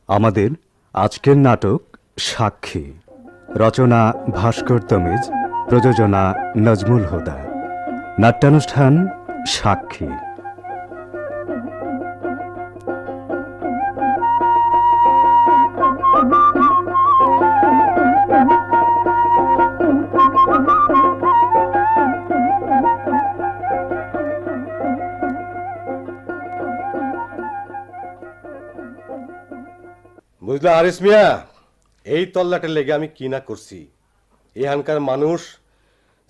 আমাদের আজকের নাটক সাক্ষী। রচনা ভাস্কর তমিজ, প্রযোজনা নজমুল হুদা। নাট্যানুষ্ঠান সাক্ষী। বুঝলা আরিস মিয়া, এই তল্লাটের লেগে আমি কি না করছি। এখানকার মানুষ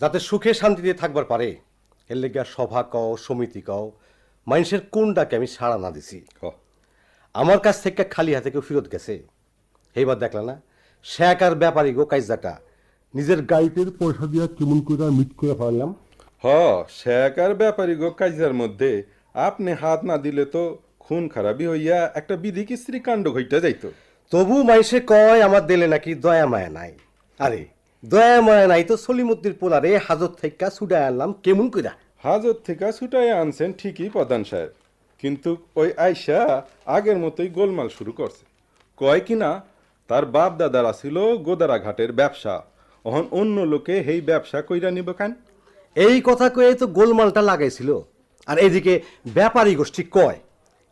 যাতে সুখে শান্তিতে থাকবার পারে, এর লেগে সভা কও, সমিতি কও, মানুষের কোনটাকে আমি সাড়া না দিছি। আমার কাছ থেকে খালি হাতে কেউ ফেরত গেছে? এইবার দেখলা না, শেখ আর ব্যাপারী গো কাইজাটা নিজের গাইতের পয়সা দিয়া কেমন করে মিট করে ফেললাম। শেখ আর ব্যাপারী গো কাইজার মধ্যে আপনি হাত না দিলে তো খুন খারাপি হইয়া একটা বিধি কিস্ত্রি কাণ্ড ঘইটা যাইতো। তবু মাইসে কয় আমার দিলে নাকি দয়া মায়া নাই। আরে দয়া মায়া নাই তো সলিমুদ্দির পোলারে হাজত থেকে ছুটাই আনলাম কেমন কইরা। হাজত থেকে ছুটাই আনছেন ঠিকই প্রধান সাহেব, কিন্তু ওই আয়সা আগের মতোই গোলমাল শুরু করছে। কয় কিনা তার বাপ দাদারা ছিল গোদারা ঘাটের ব্যবসা, অহন অন্য লোকে হেই ব্যবসা কইরা নিব কেন? এই কথা কয়ে তো গোলমালটা লাগাইছিল। আর এদিকে ব্যাপারী গোষ্ঠী কয়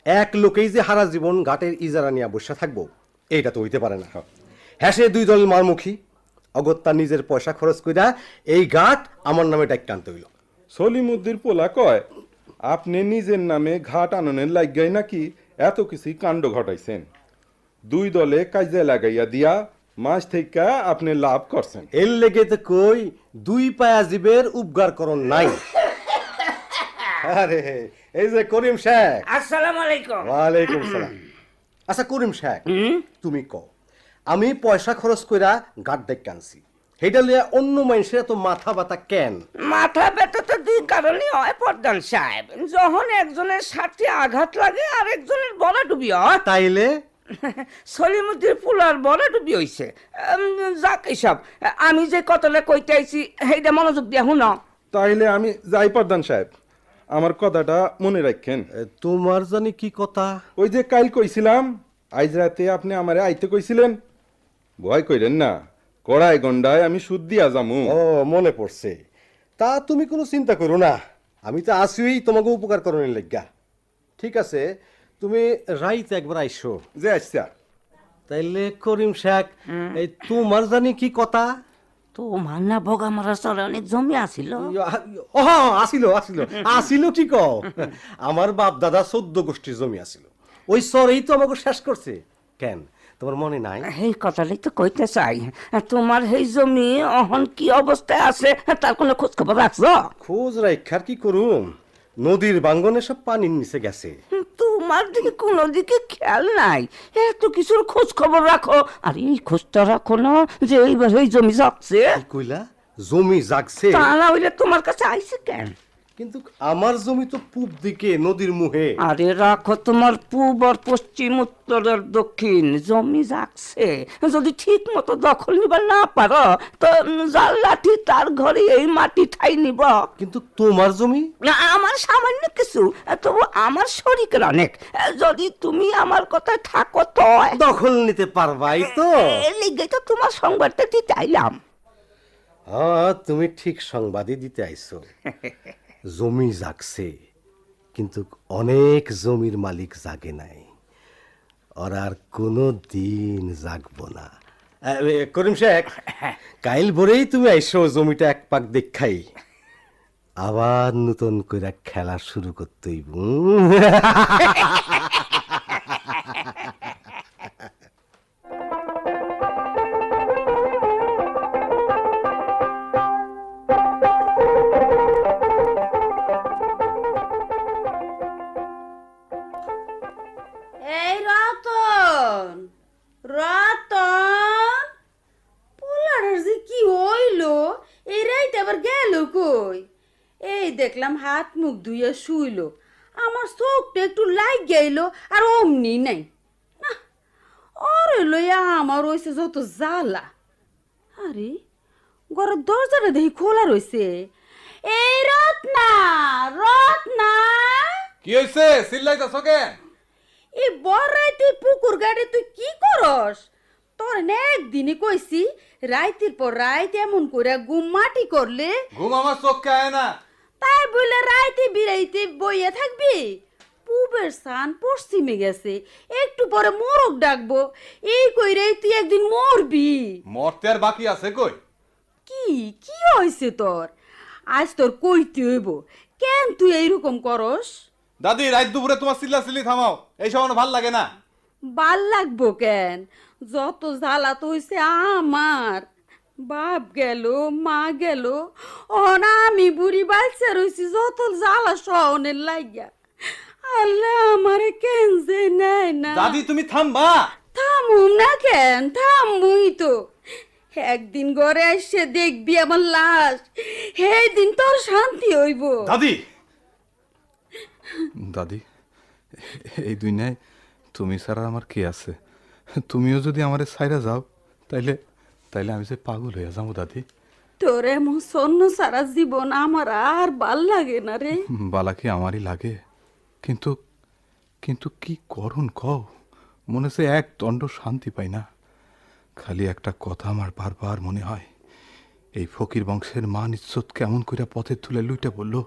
এক লোকেই যে হারা জীবন ঘাটের ইজারা নিয়ে বসে থাকবো, এইটা তো হইতে পারে না। হ্যাঁ, সে দুই দল মারমুখী অগত্যা নিজের পয়সা খরচ কইরা এই ঘাট আমার নামে ডাক টানতে হইল। সলিমুদ্দির পোলা কয় আপনি নিজের নামে ঘাট আননের লাগাই নাকি এত কিছু কাণ্ড ঘটাইছেন। দুই দলে কাজে লাগাইয়া দিয়া মাছ থেকে আপনি লাভ করছেন। এর লেগে তো কই দুই পায়া জীবের উপকার করণ নাই। আরে এই যে করিম শেখ। আসসালামু আলাইকুম। ওয়ালাইকুম সালাম। আচ্ছা করিম শেখ, তুমি কও আমি পয়সা খরচ কইরা ঘাট ডেকে আনছি, সেইটা লিয়া অন্য মানুষের এত মাথা ব্যথা কেন? মাথা ব্যথা তো দুই কারণে হয় প্রধান সাহেব। যখন একজনের সাথে আঘাত লাগে আর একজনের বড় ডুবি হয়। তাইলে সলিমুদ্দির পুলার বড় ডুবি হইছে। যাক এসব, আমি যে কতলে কইতে আইছি সেইটা মনোযোগ দিয়া শুনো। তাইলে আমি যাই প্রধান সাহেব, আমার কথাটা মনে রাখেন। তোমার জানি কি কথা? ওই যে কাল কইছিলাম আজ রাতে আপনি আমারে আইতে কইছিলেন, ভয় কইরেন না, কড়াই গন্ডায় আমি সুদ দিয়া যামু। ও মনে পড়ছে। তা তুমি কোনো চিন্তা করো না, আমি তো আসিই তোমাকে উপকার করণের লেগা। ঠিক আছে, তুমি রাইতে একবার আইসো। যে আচ্ছা তাইলে করিম শেখ, এই তোমার জানি কি কথা? তো মান্না বগা মারা চলে অনেক জমি আছিল। আসিল আসিল আসিল কি কও? আমার বাপ দাদা 14 গোষ্ঠীর জমি আসিল, ওই সরেই তো আমাকে শেষ করছে। কেন তোমার মনে নাই? এই কথাটাই তো কইতে চাই, তোমার এই জমি অহন কি অবস্থায় আছে তার কোনো খোঁজ খবর রাখছো? খোঁজ রাখার কি করুম, নদীর বাঙ্গনে সব পানির নিচে গেছে। তোমার দিকে কোনো দিকে খেয়াল নাই, এত কিছুর খোঁজ খবর রাখো। আর এই খোঁজটা রাখো না যে এইবার এই জমি যাচ্ছে। কি কইলা? জমি জাগছে? তা না হইলে তোমার কাছে আইছে কেন? কিন্তু আমার জমি তো পূব দিকে নদীর মুখে। আরে রাখো তোমার পূব আর পশ্চিম, উত্তর আর দক্ষিণ, জমি যাচ্ছে। যদি ঠিক মতো দখল নিবার না পারো তো যার লাঠি তার ঘরে এই মাটি ঠাই নিব। কিন্তু তোমার জমি? না, আমার সামান্য কিছু, তবু আমার শরীকের অনেক। যদি তুমি আমার কথায় থাকো তো দখল নিতে পারবাই তো? লিগে তো তোমার সংবাদটা দিতে আইলাম। হ্যাঁ, তুমি ঠিক সংবাদই দিতে আইছো। জমি জাগছে, কিন্তু অনেক জমির মালিক জাগে নাই, ওরা আর কোনো দিন জাগবো না। করিম শেখ, কাইল ভোরেই তুমি আইসো জমিটা এক পাক দেখাই, আবার নতুন করে খেলা শুরু করতে হইব। এই রতন, রতন, পোলারের যে কি হইলো, এই রাইতে আবার গেল কই? এই দেখলাম হাত মুখ ধুইয়া শুইলো, আমার চোখটা একটু লাগ গেল আর অমনি নাই। না, ওরে লইয়া আমার রয়েছে যত জ্বালা। আরে ঘরের দরজাটা দেখি খোলা রয়েছে। এই রত্না, রত্না, কি হইছে? চিল্লাইতাছো কেন? এই বড় রাইতে পুকুর গাড়ি তুই কি করস? তোর না একদিনই কইছি রাইতের পর রাইত এমন করে গুম মাটি করলে ঘুম আমার চোখে আয় না। তাই বলে রাইতে বিরাইতে বইয়া থাকবি? পূবের সান পশ্চিমে গেছে, একটু পরে মোরগ ডাকবো, এই কইরে তুই একদিন মরবি। মরতে আর বাকি আছে কই? কি কি হয়েছে তোর? আজ তোর কইতে হইব, কেন তুই এইরকম করস? দাদি, রাত দুপুরে তোমার চিল্লাচিল্লি থামাও, এই সময় ভাল লাগে না। ভাল লাগবো কেন? যত জ্বালা তো হয়েছে আমার, বাপ গেল, মা গেল, না আমি বুড়ি বাচ্চা রয়েছি, যত জ্বালা সহনের লাগিয়া। আল্লাহ আমারে কেন যে নেয় না। দাদি তুমি থামবা। থামুম না কেন? থামুই তো। একদিন ঘরে এসে দেখবি আমার লাশ, সেই দিন তোর শান্তি হইব। দাদি, দাদি, এই দুনিয়ায় তুমি ছাড়া আমার কে আছে? তুমিও যদি আমারে ছাইরা যাও তাইলে তাইলে আমি যে পাগল হইয়া যাবো দাদি। তোর এমন সন্ন সারা জীবন আমার আর ভাল লাগে না রে। বালা কি আমারই লাগে, কিন্তু কিন্তু কি করুন কও, মনে হচ্ছে এক দণ্ড শান্তি পাই না। খালি একটা কথা আমার বারবার মনে হয়, এই ফকির বংশের মান ইজ্জত কেমন করে পথে তুলে লুইটে বললো,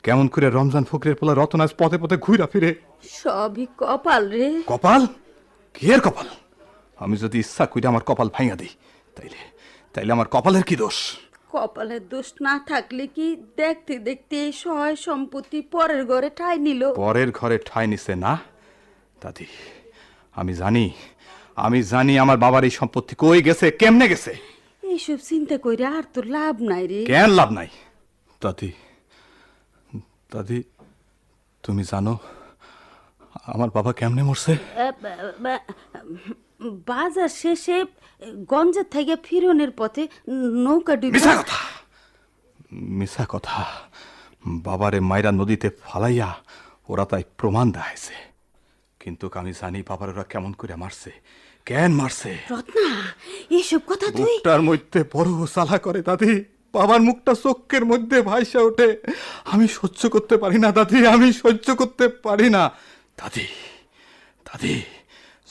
কেমন করে রমজান ফকিরের পোলা রতনাজ পথে পথে ঘুরা ফিরে। সবই কপাল রে। কপাল? কি এর কপাল? আমি যদি ইচ্ছা কইরা আমার কপাল ভাঙা দিই তাইলে তাইলে আমার কপালের কি দোষ? কপালের দোষ না থাকলে কি দেখতে দেখতে এই সহায় সম্পত্তি পরের ঘরে ঠাই নিল? পরের ঘরে ঠাঁই নিছে না দাদি। আমি জানি আমার বাবার এই সম্পত্তি কই গেছে, কেমনে গেছে। এইসব চিন্তা কইরা আর তোর লাভ নাই রে। কেন লাভ নাই? দাদি, দাদি, তুমি জানো আমার বাবা কেমনে মরছে? বাজার শেষে গঞ্জের থেকে ফিরনের পথে নৌকা ডুবে। মিছা কথা, মিছা কথা। বাবারে মাইরা নদীতে ফালাইয়া ওরা তাই প্রমাণ দেখাইছে, কিন্তু আমি জানি বাবার ওরা কেমন করে মারছে, কেন মারছে। রত্না, এইসব কথা তুই? মুখটার মধ্যে বড় জ্বালা করে দাদি, বাবার মুখটা চোখের মধ্যে ভাইসা ওঠে। আমি সহ্য করতে পারি না দাদি, আমি সহ্য করতে পারি না। দাদি, দাদি,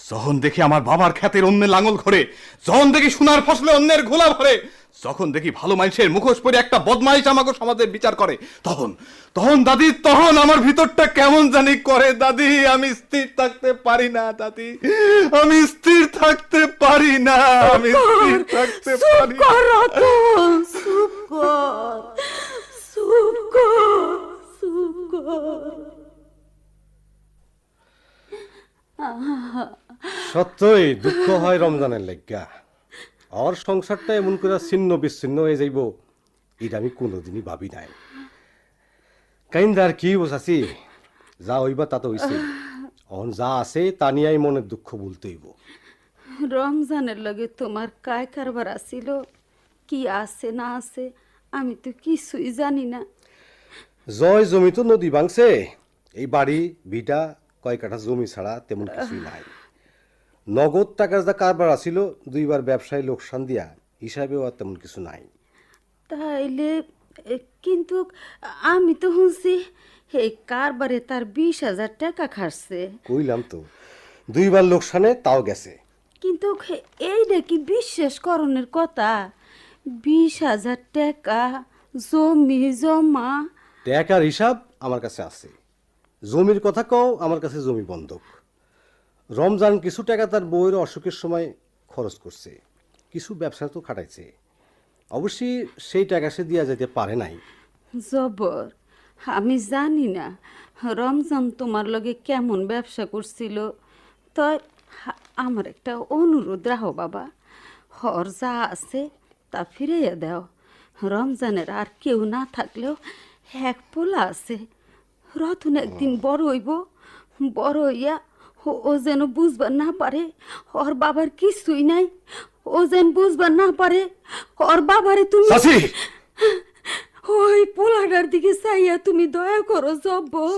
যখন দেখি আমার বাবার খ্যাতের অন্যের লাঙল ঘরে, যখন দেখি সোনার ফসলে অন্যের ঘোলা ভরে, যখন দেখি ভালো মানুষের মুখোশ পরে একটা বদমাইশ আমাকে সমাজের বিচার করে, তখন তখন দাদি, তখন আমার ভিতরটা কেমন জানি করে দাদি। আমি স্থির থাকতে পারি না দাদি, আমি স্থির থাকতে পারি না, আমি স্থির থাকতে পারি না। চুপ কর, চুপ কর, চুপ কর। সত্যই দুঃখ হয় রমজানের লাগিয়া। আর সংসারটা এমন করে ছিন্ন বিচ্ছিন্ন হয়ে যাইব এটা আমি কোনোদিনই ভাবি নাই। কাইন্দার কি বসাছি, যা হইবা তা তো হইছে, এখন যা আছে তা নিয়েই মনের দুঃখ বলতে হইব। রমজানের লগে তোমার কায় কারবার আসিল, কি আছে না আছে আমি তো কিছুই জানি না। জয় জমি তো নদী ভাঙছে, এই বাড়ি ভিটা কয় কাঠা জমি ছাড়া তেমন কিছুই নাই। নগদ টাকার যা কারবার আসিল, দুইবার ব্যবসায় লোকসান দিয়া, হিসাবেও আর তেমন কিছু নাই। তাইলে কিন্তু আমি তো শুনছি এই কারবারে তার 20,000 টাকা খাটছে। কইলাম তো, দুইবার লোকসানে তাও গেছে। কিন্তু এইটা কি বিশ্বাস করণের কথা? 20,000 টাকা জমি জমা। টাকার হিসাব আমার কাছে আছে, জমির কথা কও, আমার কাছে জমি বন্ধক। রমজান কিছু টাকা তার বউয়ের অসুখের সময় খরচ করছে, কিছু ব্যবসা তো খাটাইছে। অবশ্যই সেই টাকা সে দিয়া যেতে পারে নাই। জবর, আমি জানি না রমজান তোমার লগে কেমন ব্যবসা করছিল। তাই আমার একটা অনুরোধ রাখো বাবা, হর যা আছে তা ফিরাইয়া দাও। রমজানের আর কেউ না থাকলেও এক পোলা আছে, রতন একদিন বড় হইব, বড় হইয়া ও যেন বুঝবার না পারে ওর বাবার কিছুই নাই, ও যেন বুঝবার না পারে ওর বাবারে তুমি। ওই পোলাটার দিকে চাইয়া তুমি দয়া করো জব্বর,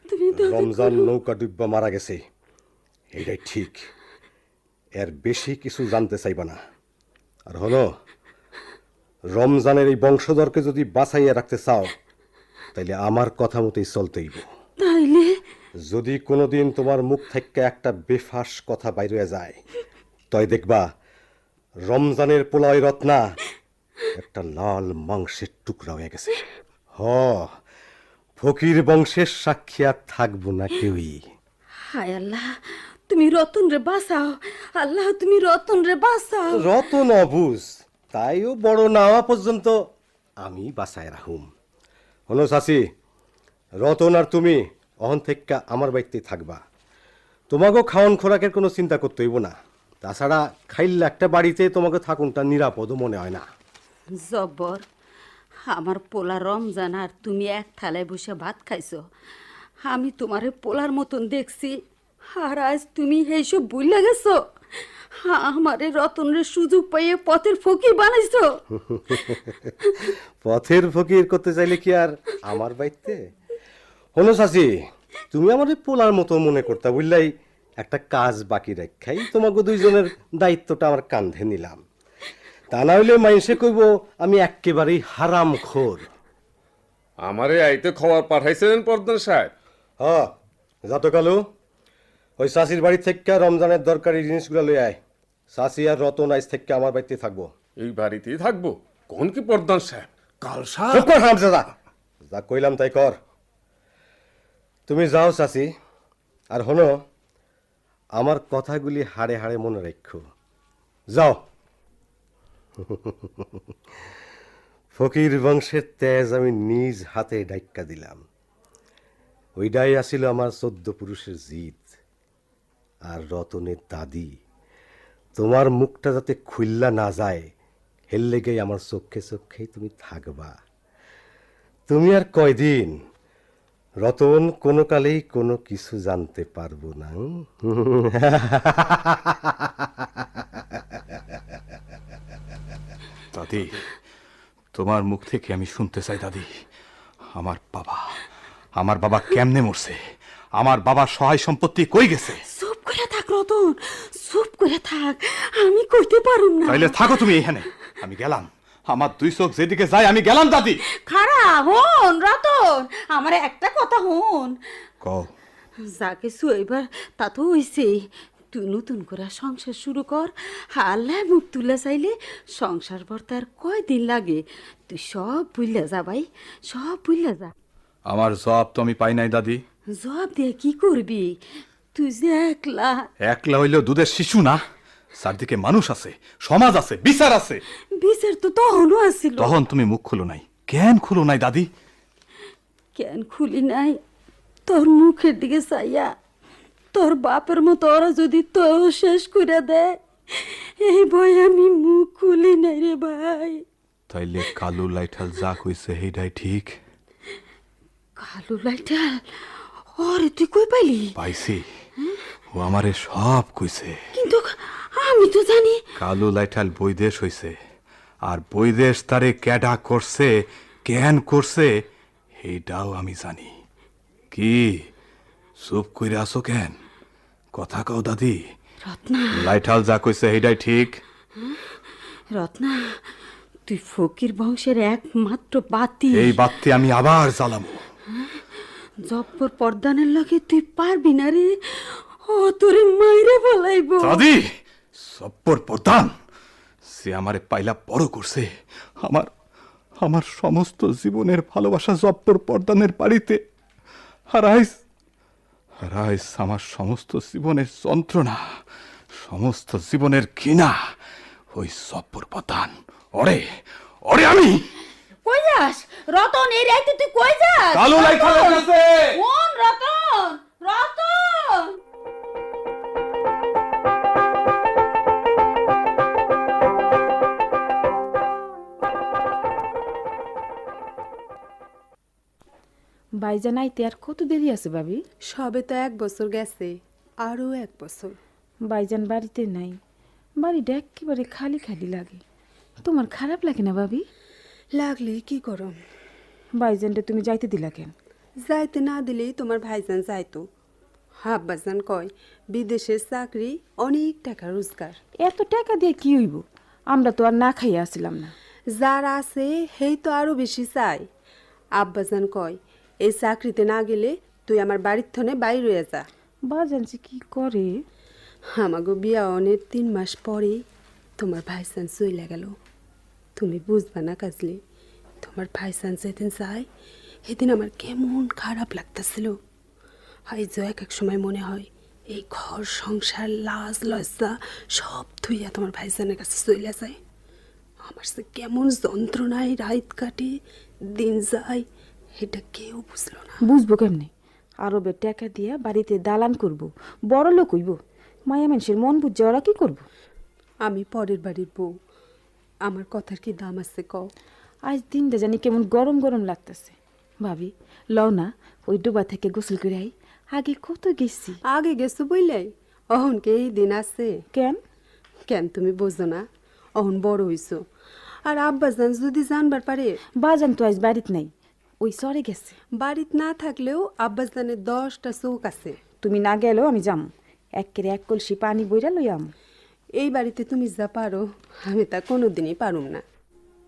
তুমি রমজান নৌকা ডুববা মারা গেছে, এটাই ঠিক। এর বেশি কিছু জানতে চাইবা না। আর হলো, রমজানের এই বংশধরকে যদি বাঁচাইয়া রাখতে চাও, তাইলে আমার কথা মতোই চলতেইব। তাইলে যদি কোনোদিন তোমার মুখ থেকে একটা বেফাস কথা বাইরে যায় তাই দেখবা রমজানের পোলাওই রত্না একটা লাল মাংসের টুকরা হয়ে গেছে। হ, ফকির বংশের সাক্ষী আর থাকবো না কেউই। হায় আল্লাহ, তুমি রতন রে বাঁচাও, আল্লাহ তুমি রতন রে বাঁচাও। রতন অবুজ তাইও বড় না হওয়া পর্যন্ত আমি বাসায় রাহুম। হলো চাচি, রতন আর তুমি অহন থেকে আমার বাড়িতেই থাকবা। তোমাকেও খাওয়ান খোরাকের কোনো চিন্তা করতে হইব না। তাছাড়া খাইলে একটা বাড়িতে তোমাকে থাকুনটা নিরাপদও মনে হয় না। জব্বর, আমার পোলা রমজান আর তুমি এক থালায় বসে ভাত খাইছো। আমি তোমারে পোলার মতন দেখছি, আর আজ তুমি এইসব ভুলে গেছো। আমারে রতনের সুযোগ পাইয়ে পথের ফকির বানাইছো। পথের ফকির করতে চাইলে কি আর আমার বাড়িতে? হলো চাচি, তুমি আমার ওই পোলার মতো মনে করতা বুঝলাই একটা কাজ বাকি রেখাই তোমাকে দুইজনের দায়িত্বটা আমার কাঁধে নিলাম। তা না হইলে মাইনসে কইব আমি একেবারেই হারাম খোর। আমারে আইতে খবর পাঠাইছেন প্রধান সাহেব? হ, যত কালু ওই চাষির বাড়ি থেকে রমজানের দরকারি জিনিসগুলো লই আয়। চাষি আর রতন আইস থেকে আমার বাড়িতে থাকবো। এই বাড়িতেই থাকবো? কোন কি প্রধান সাহেব, কাল চুপ কর হারামজাদা, যা কইলাম তাই কর। তুমি যাও চাচি, আর হনো আমার কথাগুলি হাড়ে হাড়ে মনে রাখো। যাও। ফকির বংশের তেজ আমি নিজ হাতে ডাইক্কা দিলাম। ওইটাই আসিল আমার 14 পুরুষের জিত। আর রতনের দাদি, তোমার মুখটা যাতে খুললা না যায় হের লেগেই আমার চোখে চোখেই তুমি থাকবা। তুমি আর কয়দিন? রতন কোনো কালেই কোনো কিছু জানতে পারবো না। দাদি, তোমার মুখ থেকে আমি শুনতে চাই দাদি, আমার বাবা কেমনে মরছে, আমার বাবার সহায় সম্পত্তি কই গেছে। চুপ করে থাক রতন, চুপ করে থাক, আমি কইতে পারুম না। তাইলে থাকো তুমি এখানে, আমি গেলাম। আমার দুই চোখ যেদিকে যায় আমি গেলাম দাদি। খারা হন রতন, আমার একটা কথা হন। কও। যা কিছু এবার তা তো হইছে, তুই নতুন করে সংসার শুরু কর। আল্লাহ মুখ তুলে চাইলে সংসার ভরতে আর কয়দিন লাগে। তুই সব ভুইলা যা ভাই, সব ভুইলা যা। আমার জব তো আমি পাই নাই দাদি। জবাব দিয়ে কি করবি? তুই যে একলা। একলা হইলেও দুধের শিশু না, চারদিকে মানুষ আছে, সমাজ আছে, বিচার আছে। বিচার তো তখনও আসিল। তখন তুমি মুখ খুলো নাই, কেন খুলো নাই দাদি? কেন খুলি নাই? তোর মুখের দিকে চাইয়া তোর বাপের মতো ওরা যদি তো শেষ করে দেয়, এই ভয় আমি মুখ খুলি নাই রে ভাই। তাইলে কালু লাইঠাল যা কইছে সেইটাই ঠিক। কালু লাইটাল? ওরে তুই কই পাইলি? পাইছি, ও আমারে সব কইছে। কিন্তু আমি তো জানি কালু লাইঠাল বৈদেশ হইছে, আর বৈদেশ তারে ক্যাডা করছে, কেন করছে এইটাও আমি জানি। কি চুপ কইরে আসো কেন? কথা কও দাদি। রত্না, লাইঠাল যা কইছে এইটাই ঠিক। রত্না, তুই ফকির বংশের একমাত্র বাতি। এই বাতি আমি আবার জ্বালামু। জব্বর পর্দানের লগে তুই পারবি না রে, ও তোরে মাইরে ফলাইব। দাদি, সব্বর প্রধান সে আমারে পাইলা বড় করছে। আমার সমস্ত জীবনের ভালোবাসা জব্বর পর্দানের বাড়িতে হারাইস। আমার সমস্ত জীবনের যন্ত্রণা, সমস্ত জীবনের ঘৃণা ওই জব্বর প্রধান। ওরে আমি কই যাস রতন? এই রাইতে তুই কই যাস? কালু লাইঠালের কাছে। কোন রতন? রতন! বাইজান আইতে আর কত দেরি আছে ভাবি? সবে তো 1 বছর গেছে, আরো 1 বছর। বাইজান বাড়িতে নাই, বাড়িটা একেবারে খালি খালি লাগে। তোমার খারাপ লাগে না ভাবি? লাগলে কি করম? বাইজানটা তুমি যাইতে দিলা কেন? যাইতে না দিলেই তোমার ভাইজান যাইতো। আব্বাজান কয় বিদেশের চাকরি, অনেক টাকা রোজগার। এত টাকা দিয়ে কি হইব? আমরা তো আর না খাইয়া আসছিলাম না। যার আছে সেই তো আরো বেশি চাই। আব্বাজান কয় এই চাকরিতে না গেলে তুই আমার বাড়ির থনে বাইর হয়ে যা। বাজান যে কি করে? আমাগো বিয়া অনেক 3 মাস পরে তোমার ভাইসান চইলা গেল। তুমি বুঝবা না কাজলি, তোমার ভাইসান যেদিন যায় সেদিন আমার কেমন খারাপ লাগতেছিল। আইজও এক এক সময় মনে হয় এই ঘর সংসার লাজ লজ্জা সব ধুইয়া তোমার ভাইসানের কাছে চইলা যায়। আমার সে কেমন যন্ত্রণায় রাত কাটে দিন যায় এটা কেউ বুঝলো না। বুঝবো কেমনে? আরবে টাকা দিয়া বাড়িতে দালান করব, বড় লোক হইব। মায়া মানুষের মন বুঝছে ওরা কি করব? আমি পরের বাড়ির বউ, আমার কথার কি দাম আছে কও? আজ দিনটা জানি কেমন গরম গরম লাগতেছে। ভাবি লও না ওই ডোবা থেকে গোসল করে আই। আগে কত গেছি। আগে গেছো বইলাই অহনকে এই দিন আছে? কেন? কেন তুমি বোঝো না? অহন বড় হইছো। আর আব্বাজান যদি জানবার পারে। বাজান তো আজ বাড়িতে নাই, ওই সরে গেছে। বাড়িতে না থাকলেও আব্বাজানের 10টা চোখ আছে। তুমি না গেলেও আমি যাম, একেরে এক কলসি পানি বইরা লইয়াম। এই বাড়িতে তুমি যা পারো আমি তা কোনোদিনই পারুম না।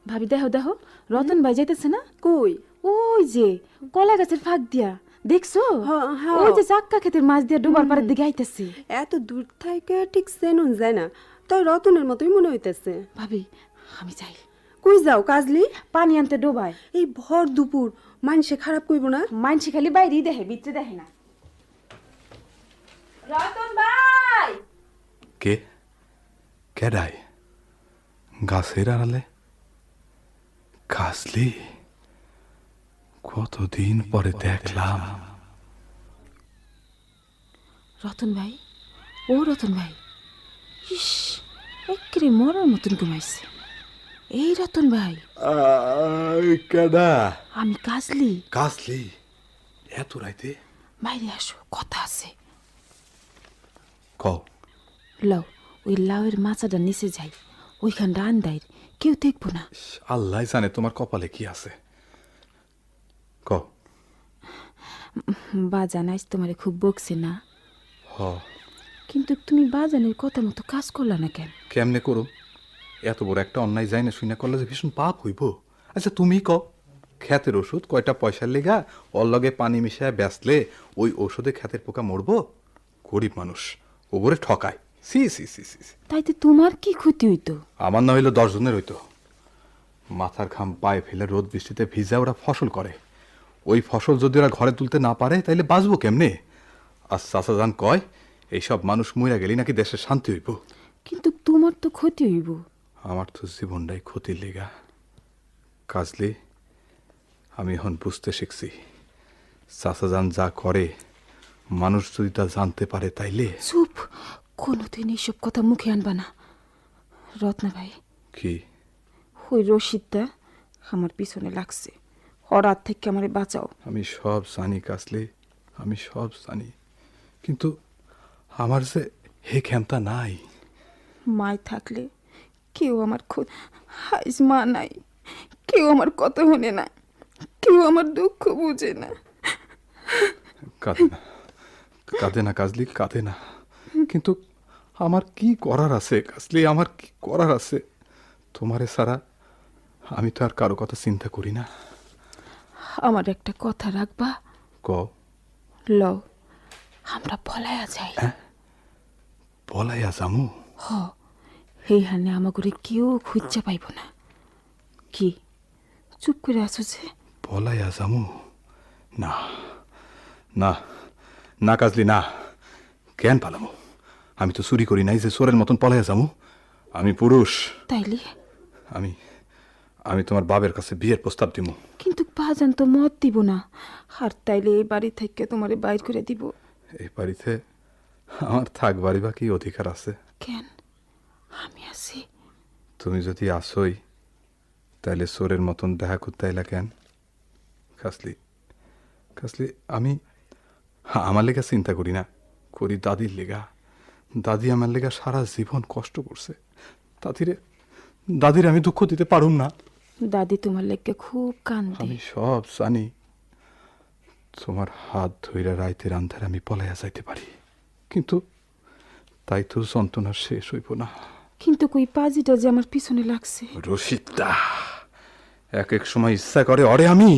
ভাবি দেখো দেখো, রতন ভাই যাইতেছে না? কই? ওই যে কলা গাছের ফাঁক দিয়া, দেখছো? হ্যাঁ। ওই যে চাক্কা ক্ষেতের মাছ দিয়া ডোবার পাড়ের দিকে আইতেছে। এত দূর থেকে ঠিক চেনুন যায় না, তাই রতনের মতোই মনে হইতেছে। ভাবি আমি যাই। কই যাও কাজলি? পানি আনতে ডোবায়। এই ভর দুপুর মানুষে খারাপ কইব না? মানসি খালি বাইরেই দেখে, ভিতরে দেখে না। রতন ভাই! কে কেডাই গাছের আড়ালে? কাজলি, কতদিন পরে দেখলাম। রতন ভাই, ও রতন ভাই, ইস একেরে মরার মতন ঘুমাইছে। এই রতন ভাই। কেডা? আমি কাজলি। কাজলি, এত রাইতে? বাইরে আসো, কথা আছে। কও। লও ওই লাউয়ের মাচাটা নিচে যাই, ওইখানটা আন্দাইর, কেউ দেখবো না। আল্লাহ জানে তোমার কপালে কি আছে। কও। বাজান আজ তোমারে খুব বকছে না? হ। কিন্তু তুমি বাজানের কথা মতো কাজ করলা না কেন? কেমনে করো? এত বড় একটা অন্যায় যায় না শুনে করলে যে ভীষণ পাপ হইব। আচ্ছা তুমি কও, খ্যাতের ওষুধ কয়টা পয়সার লেগা ওর লগে পানি মিশায় বেচলে ওই ওষুধে খ্যাতের পোকা মরবো? গরিব মানুষ ওপরে ঠকায়। সি সি সি সি। তাইতে তোমার কি ক্ষতি হইতো? আমার না হইলো 10 জনের হইতো। মাথার ঘাম পায়ে ফেলে রোদ বৃষ্টিতে ভিজা ওরা ফসল করে, ওই ফসল যদি ওরা ঘরে তুলতে না পারে তাইলে বাঁচবো কেমনে? আর চাচা যান কয় এইসব মানুষ মইরা গেলি নাকি দেশের শান্তি হইব। কিন্তু তোমার তো ক্ষতি হইব। আমার তো জীবনটাই ক্ষতির লেগা। কাজলি, আমি এখন বুঝতে শিখছি চাচা যান যা করে মানুষ যদি তা জানতে পারে তাইলে। চুপ, কোনোদিন এইসব কথা মুখে আনবা না। রত্না ভাই। কি? ওই রশিদটা আমার পিছনে লাগছে, হঠাৎ থেকে আমারে বাঁচাও। আমি সব জানি কাজলি, আমি সব জানি, কিন্তু আমার যে হে ক্ষমতা নাই। মায় থাকলে কেউ আমার হাইজ মা নাই, কেউ আমার কথা শুনে না, কেউ আমার দুঃখ বুঝে না। কাঁদে না, কাঁদে না কাজলি, কাঁদে না। কিন্তু আমার কি করার আছে কাজলি, আমার কি করার আছে? তোমারে সারা আমি তো আর কারো কথা চিন্তা করি না। আমার একটা কথা রাখবা? ক। লও আমরা পলাইয়া যাই। পলাইয়া যামু? হ, এই হানে আমাকে কেউ খুঁজা পাইব না। কি চুপ করে আছো যে? পলাইয়া যামু? না না না কাজলি, না। কেন পালামু? আমি তো চুরি করি নাই যে চোরের মতন পলাইয়া যামু। আমি পুরুষ। তাইলে আমি আমি তোমার বাবের কাছে বিয়ের প্রস্তাব দিমু। কিন্তু বাজান তো মত দিব না, আর তাইলে এই বাড়ি থেকে তোমারে বাইর করে দিব। এই বাড়িতে আমার থাকবারই বা কি অধিকার আছে? কেন? আমি আছি। তুমি যদি আসোই তাইলে চোরের মতন দেখা করতে আইলা কেন? কাসলি, কাসলি, আমি আমার লেগা চিন্তা করি না, করি দাদির লেগা। দাদি আমার লেগা সারা জীবন কষ্ট করছে, দাদির আমি দুঃখ দিতে পারুম না। দাদি তোমার লেগে খুব কান্দে। আমি সব জানি। তোমার হাত ধইরা রাইতের আন্ধারে আমি পলাইয়া যাইতে পারি, কিন্তু তাই তো যন্ত্রণা শেষ হইব না। কিন্তু কই পাজিটা যে আমার পিছনে লাগছে। রশিদটা এক এক সময় ইচ্ছা করে অরে আমি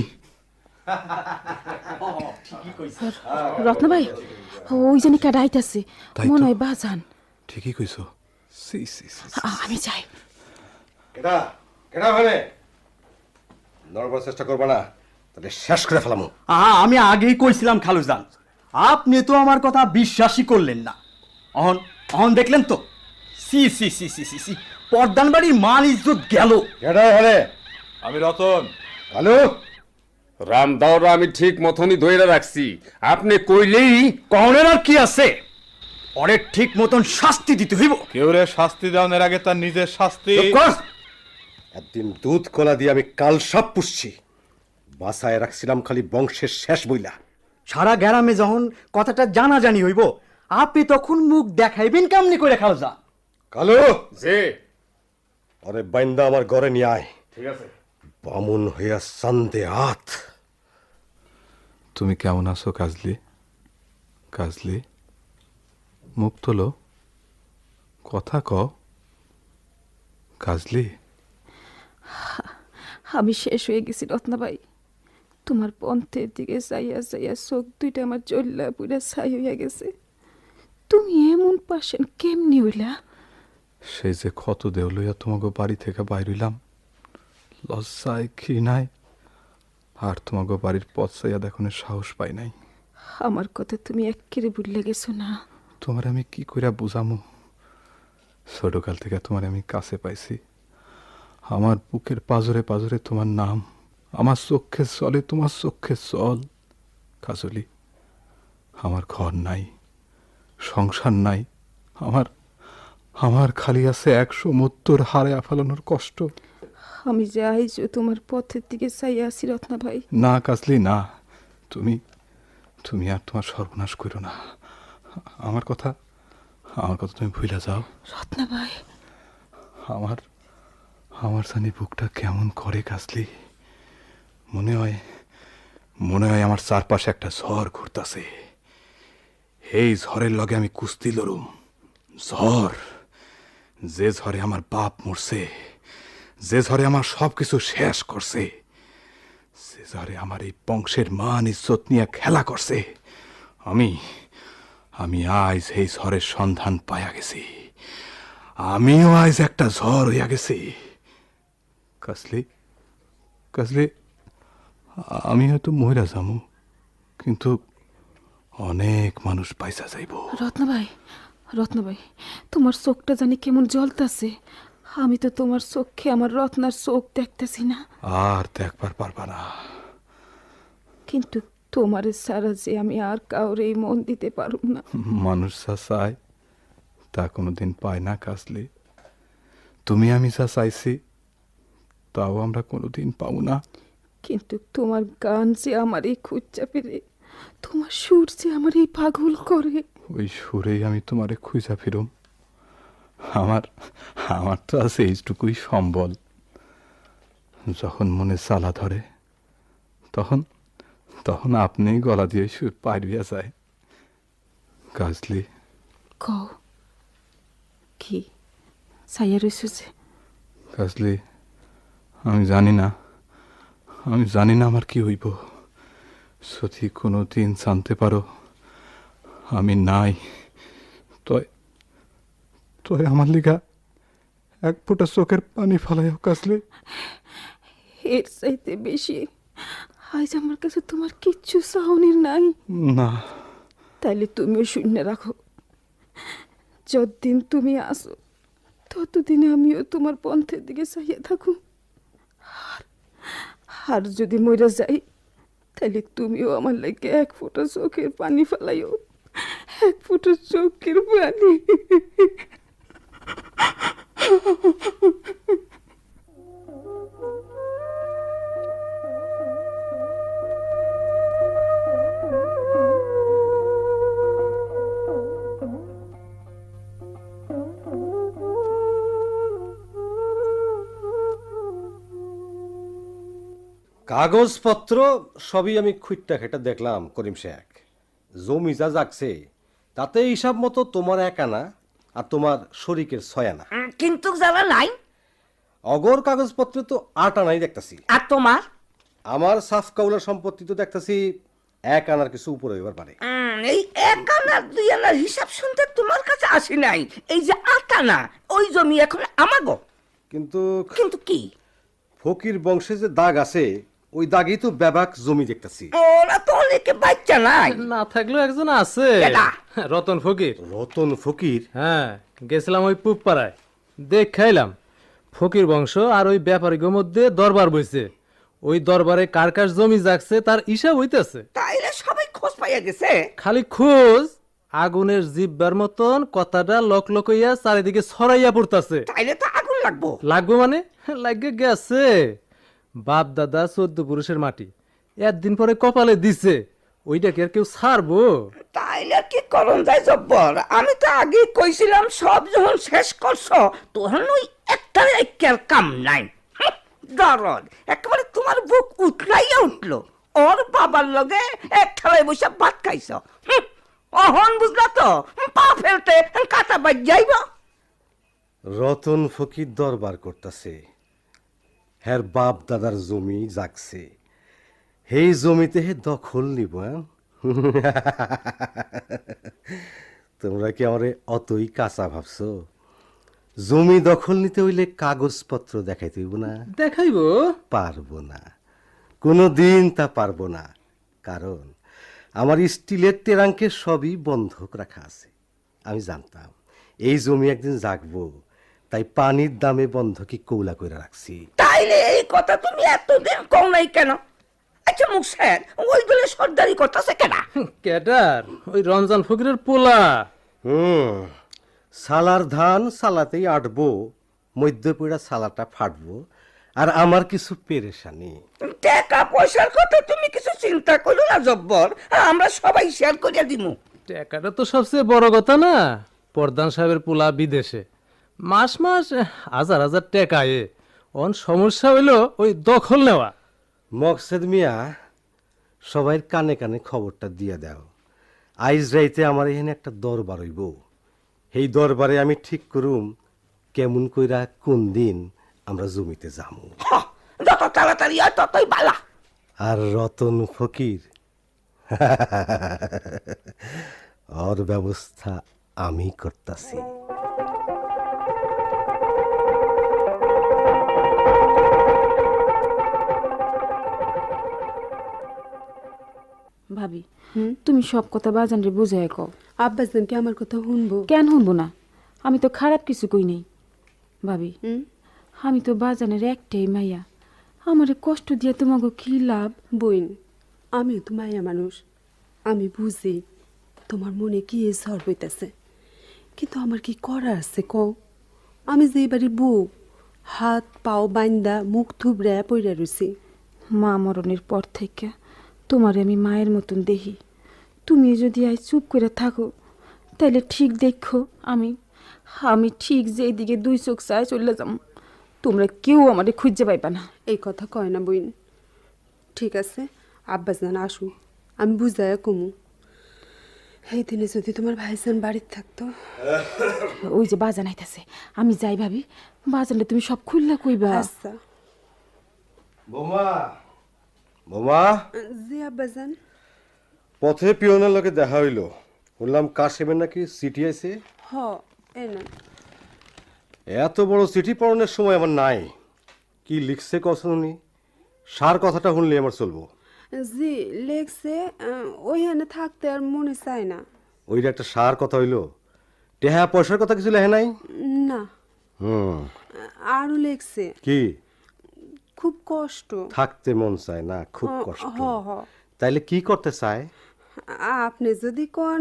রত্ন ভাই ওই জানি কাটা আইতাছে তাই তো। মনে হয় বাজান ঠিকই কইছো সি সি সি আমি যাই কেডা কেডা ওখানে নড়বার চেষ্টা করবা না, তাহলে শেষ করে ফেলামো। আমি আগেই কইছিলাম খালুজান, আপনি তো আমার কথা বিশ্বাসই করলেন না। অহন অহন দেখলেন তো, সি সি সি সি সি সি পর্দান বাড়ির মান ইজ্জত গেল। কেডা ওখানে? আমি রতন। হ্যালো, রামদাওরা আমি ঠিক মতনই ধইরা রাখছি, আপনি কইলেই কনের আর কি আছে, অনেক ঠিক মতন শাস্তি দিতে হইব। কেউ রে শাস্তি দেওয়ার আগে তার নিজের শাস্তি। চুপ কর। একদিন দুধ কলা দিয়ে আমি কাল সব পুষছি, বাসায় রাখছিলাম খালি বংশের শেষ বইলা। সারা গ্রামে যখন কথাটা জানাজানি হইব, আপনি তখন মুখ দেখাইবেন কেমনি করে খালুজান? কালু, যে আরে বাইন্দা আমার ঘরে নিয়ে আয়, ঠিক আছে। বামুন হইয়া চান্দে হাত। তুমি কেমন আছো কাজলি? কাজলি, মুখ তোলো, কথা কও। কাজলি, আমি শেষ হয়ে গেছি রত্নাবাই। তোমার পন্থের দিকে চাইয়া চাইয়া চোখ দুইটা আমার জ্বললা পুরা ছাই হইয়া গেছে। তুমি এমন পাশেন কেমনি হইলা? সেই যে ক্ষত দেও লইয়া তোমাকে বাড়ি থেকে বাইরিলাম, লজ্জায় ঘৃণায়, আর তোমাকে বাড়ির পথ চাইয়া দেখনের সাহস পাই নাই। আমার কথা তুমি এক্কেরে ভুললে গেছো না? তোমার আমি কি কইরা বুঝামু? ছোটকাল থেকে তোমার আমি কাছে পাইছি, আমার বুকের পাজরে পাজরে তোমার নাম, আমার চোখে চলে তোমার চোখে চল। কাজলি, আমার ঘর নাই, সংসার নাই, আমার আমার খালি আছে 170 হারে আফালানোর কষ্ট। আমি যাই যে তোমার পথের দিকে চাইয়া আছি রত্না ভাই। না কাজলি না, তুমি তুমি আর তোমার সর্বনাশ করো না। আমার কথা তুমি ভুলে যাও রত্না ভাই। আমার আমার জানি বুকটা কেমন করে কাজলি। মনে হয় আমার চারপাশে একটা ঝড় ঘুরতাছে। এই ঝড়ের লগে আমি কুস্তি লড়ুম। ঝড়, যে ঝড়ে আমার বাপ মরছে, যে ঝড়ে আমার সবকিছু শেষ করছে, যে ঝড়ে আমার এই বংশের মান ইজ্জত নিয়ে খেলা করছে, আমি আজ এই ঝড়ের সন্ধান পাইয়া গেছি। আমিও আজ একটা ঝড় হইয়া গেছি। কাজলি, আমি হয়তো মহিলা যামু, কিন্তু অনেক মানুষ পয়সা যাইব। রত্না ভাই, তোমার চোখটা জানি কেমন জ্বলতাছে। আমি তো তোমার চোখে আমার রত্নার চোখ দেখতেছি না। আর দেখবার পারবা না। কিন্তু তোমার সারা যে আমি আর কাউরে মন দিতে পারব না। মানুষ যা চায় তা কোনোদিন পায় না কাজলি। তুমি আমি যা চাইছি তাও আমরা কোনোদিন পাবো না। কিন্তু তোমার গান যে আমার এই খুঁজা পেরে, তোমার সুর যে আমার এই পাগল করে। ওই সুরেই আমি তোমারে খুঁজা ফিরুম। আমার তো আছে এইটুকুই সম্বল। যখন মনে জ্বালা ধরে তখন আপনিই গলা দিয়ে সুর পাইয়া যায়। কাজলি, কও কি চাইয়া রইছো যে? কাজলি, আমি জানি না আমার কি হইব। যদি কোনো দিন জানতে পারো আমি নাই, তয় আমার লিগা এক ফোঁটা চোখের পানি ফালাইও কাজলি। এর চাইতে বেশি আজ আমার কাছে তোমার কিচ্ছু চাহনির নাই। না, তাইলে তুমিও শূন্য রাখো। যতদিন তুমি আসো ততদিনে আমিও তোমার পন্থের দিকে চাইয়া থাকো। আর যদি মইরা যাই, তাইলে তুমিও আমার লাগে এক ফোঁটা চোখের পানি ফেলাইও, এক ফোঁটা চোখের পানি। কাগজপত্র সবই আমি খুঁটটা খেটা দেখলাম করিম শেখ। জমি যা যাচ্ছে তাতে হিসাব মতো তোমার 1 আনা আর তোমার শরিকের 6 আনা। কিন্তু যারা নাই, অগর কাগজপত্রে তো 8 আনাই দেখতাছি। আর তোমার আমার সাফ কাউলার সম্পত্তি তো দেখতেছি 1 আনার কিছু উপরে হইবার পারে। এই 1 আনা 2 আনার হিসাব শুনতে তোমার কাছে আসি নাই। এই যে 8 আনা ওই জমি এখন আমাগো। কিন্তু কিন্তু কি? ফকির বংশে যে দাগ আছে ওই দাগেই তো ব্যাবাক জমি দেখতেছি। ওরা তো অনেকে বাচ্চা নাই। না থাকলেও একজন আছে, কেডা? রতন ফকির। রতন ফকির? হ্যাঁ, গেছিলাম ওই পুব পাড়ায়, দেখ খাইলাম ফকির বংশ আর ওই ব্যাপারীর মধ্যে দরবার বইছে। ওই দরবারে কার কার জমি জাগছে তার হিসাব হইতেছে। তাইলে সবাই খোঁজ পাইয়া গেছে। খালি খোঁজ, আগুনের জিব্বার মতন কথাটা লক লক হইয়া চারিদিকে ছড়াইয়া পড়তাছে। তাইলে তো আগুন লাগবো। লাগবো মানে লাগে গেছে। বাপ দাদা 14 পুরুষের মাটি একদিন পরে কপালে দিছে, ওইটাকে আর কেউ ছাড়বো? তাইলে কি করণ যায় জব্বর? আমি তো আগে কইছিলাম সব যখন শেষ করছো তখন ওই একটা একের কাম নাই। দরদ একেবারে তোমার বুক উঠলাইয়া উঠলো। ওর বাবার লগে এক খেলায় বসে ভাত খাইছ। অহন বুঝলা তো, পা ফেলতে কাটা বাজ যাইব। রতন ফকির দরবার করতেছে, হ্যার বাপ দাদার জমি জাগছে, সেই জমিতে হে দখল নিব। তোমরা কি আমারে অতই কাঁচা ভাবছো? জমি দখল নিতে হইলে কাগজপত্র দেখাইতে হইব না? দেখাইবো? পারবো না, কোনো দিন তা পারবো না। কারণ আমার স্টিলের টেরাঙ্কে সবই বন্ধক রাখা আছে। আমি জানতাম এই জমি একদিন জাগবো, তাই পানির দামে বন্ধকি কৌলা করে রাখছি। তাইলে এই কথা তুমি এতদিন কও নাই কেন? আচ্ছা মুখের ওই বলে সর্দারি করতেছে কেনা? কেডার? ওই রমজান ফকিরের পোলা। সালার ধান সালাতেই আটবো, মধ্যপুরা সালাটা ফাটবো, আর আমার কিছু পেরেশানি। টাকা পয়সার কথা তুমি কিছু চিন্তা করো না জব্বর, আমরা সবাই শেয়ার করিয়া দিমু। টাকাটা তো সবচেয়ে বড় কথা না। প্রধান সাহেবের পোলা বিদেশে, মাস মাস হাজার হাজার টাকা এ। অন সমস্যা হইলো ওই দখল নেওয়া। মকসেদ মিয়া, সবাই কানে কানে খবরটা দিয়ে দাও। আইজ রাইতে আমার এখানে একটা দরবার হইব। এই দরবারে আমি ঠিক করুম কেমন কইরা কোন দিন আমরা জমিতে যামু। যত তাড়াতাড়ি হয় ততই বালা। আর রতন ফকির, ওর ব্যবস্থা আমি করতাছি। ভাবি, তুমি সব কথা বাজানরে বুঝাই কও। আব্বাজান কি আমার কথা শুনবো? কেন শুনবো না? আমি তো খারাপ কিছু কই নাই। ভাবি, আমি তো বাজানের একটাই মাইয়া, আমারে কষ্ট দিয়া তোমাকে কি লাভ? বইন, আমিও তো মায়া মানুষ, আমি বুঝি তোমার মনে কি ঝড় বইতেছে, কিন্তু আমার কি করার আছে কও? আমি যে বাড়ির বউ, হাত পাও বাইন্দা মুখ থুবড়া পইরা রইছি। মা মরণের পর থেকে তোমারে আমি মায়ের মতন দেখি। তুমি যদি আজ চুপ করে থাকো তাইলে ঠিক দেখো আমি আমি ঠিক যেই দিকে 2 চোখ চাই চলে যাম, তোমরা কেউ আমারে খুঁজে পাইবা না। এই কথা কয় না বইন। ঠিক আছে, আব্বাজান আসু, আমি বুঝাইয়া কমু। এই দিনে যদি তোমার ভাইজান বাড়িতে থাকতো। ওই যে বাজান আইতাছে, আমি যাই ভাবি। বাজানলে তুমি সব খুললা কইবা। আচ্ছা। বোমা, বোমা। জি আব্বাজান। পথে পিয়নের লগে দেখা হইল, বললাম কাশেমের নাকি চিঠি আছে। হ, এই না। এত বড় চিঠি পড়ানোর সময় আমার নাই। কি লিখছে কসনি? সার কথাটা শুনলে আমার চলবো। জি লেখছে, ওইখানে থাকতে আর মনে চায় না। ওইটা একটা সার কথা হইল, টেহা পয়সার কথা কিছু লেখে নাই? না। আরো লেখছে কি? খুব কষ্ট, থাকতে মন চায় না, খুব কষ্ট। হ। তাইলে কি করতে চায়? আপনি যদি কোন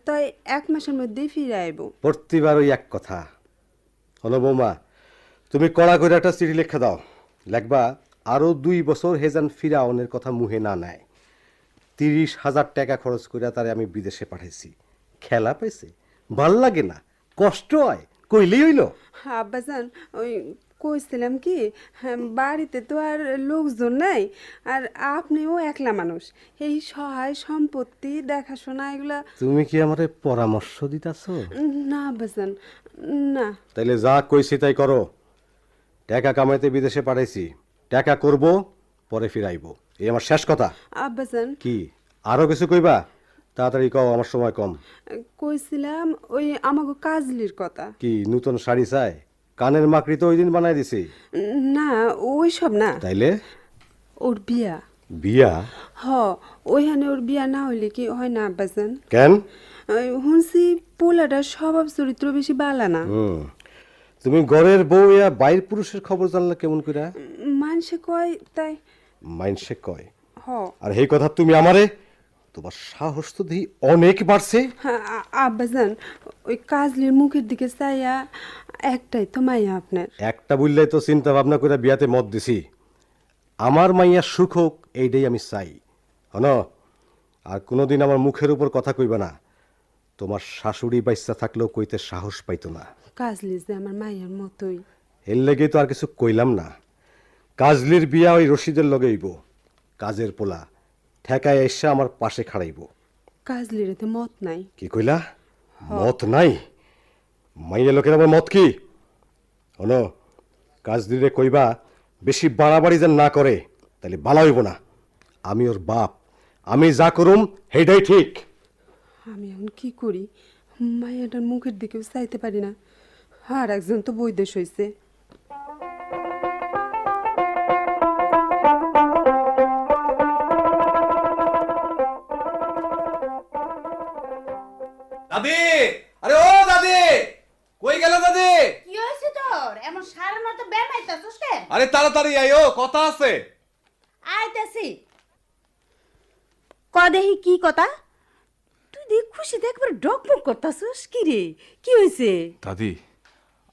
তাই 1 মাসের মধ্যেই ফিরে আইব। প্রতিবার ওই এক কথা। হলো বৌমা, তুমি কড়া করে একটা চিঠি লেখা দাও। লেখবা আরো 2 বছর হেজান ফিরাউনের কথা মুহে না নেয়। 30,000 টাকা খরচ করে তারে আমি বিদেশে পাঠাইছি। খেলা পাইছে, ভাল লাগে না, কষ্ট হয়, কইলেই হইল। আব্বাজান, ওই কইছিলাম কি, বাড়িতে তো আর লোকজন নাই, আর আপনিও একলা মানুষ, এই সহায় সম্পত্তি দেখাশোনা এগুলা। তুমি কি আমারে পরামর্শ দিতাছো? না আব্বাজান, না। তাইলে যা কইছি তাই করো। টাকা কামাইতে বিদেশে পাঠাইছি, টাকা করব, পরে ফিরাইব, এই আমার শেষ কথা। আব্বাজান কি আরো কিছু কইবা? তাড়াতাড়ি কও, আমার সময় কম। কইছিলাম ওই আমাগো কাজলির কথা। কি নতুন শাড়ি চাই? কানের মাকড়ি তো ওই দিন বানাই দিছি। না ওই সব না, তাইলে ওর বিয়া। বিয়া? হ, ওইখানে ওর বিয়া না হইলে কি হয় না আব্বাজান? কেন? শুনছি পোলাটার স্বভাব চরিত্র বেশি বালা না। তুমি ঘরের বউ ইয়া বাইর পুরুষের খবর জানলে কেমন কইরা? মানুষে কয় তাই। মাইনসে কয়? হ। আর এই কথা তুমি আমারে? তোমার সাহস তো দেখি অনেক বাড়ছে। আব্বাজান ওই কাজলির মুখের দিকে চাইয়া একটাই তো মাইয়া আপনার। একটা বললেই তো চিন্তা ভাবনা করে বিয়াতে মত দিছি। আমার মাইয়া সুখ হোক এইটাই আমি চাই। হন, আর কোনোদিন আমার মুখের উপর কথা কইবা না। তোমার শাশুড়ি বাইচ্চা থাকলেও কইতে সাহস পাইতো না। কাজলি যে আমার মাইয়ার মতোই। এর লেগেই তো আর কিছু কইলাম না। কাজলির বিয়া ওই রশিদের লগে হইব। কাজের পোলা ঠেকায় এসে আমার পাশে খাড়াইব। কাজলির এতে মত নাই। কি কইলা? মত নাই? মাইয়া লোকের আবার মত কি? হন, কাজলিরে কইবা বেশি বাড়াবাড়ি যেন না করে, তাহলে ভালো হইব না। আমি ওর বাপ, আমি যা করুম সেইটাই ঠিক। আমি এখন কি করি? মাইয়াটার মুখের দিকেও চাইতে পারি না। আর একজন তো বৈদেশ হইছে। দাদি, আরে ও দাদি, কই গেল দাদি? কি হয়েছে তোর? এমন সারা মতো বেমাইতাছস কেন? আরে তাড়াতাড়ি আইও, কথা আছে। আইতাছি। ক দেহি কি কথা? তুই দেখ খুশিতে একবার ডকমক করতাছস। কি রে, কি হয়েছে? দাদি,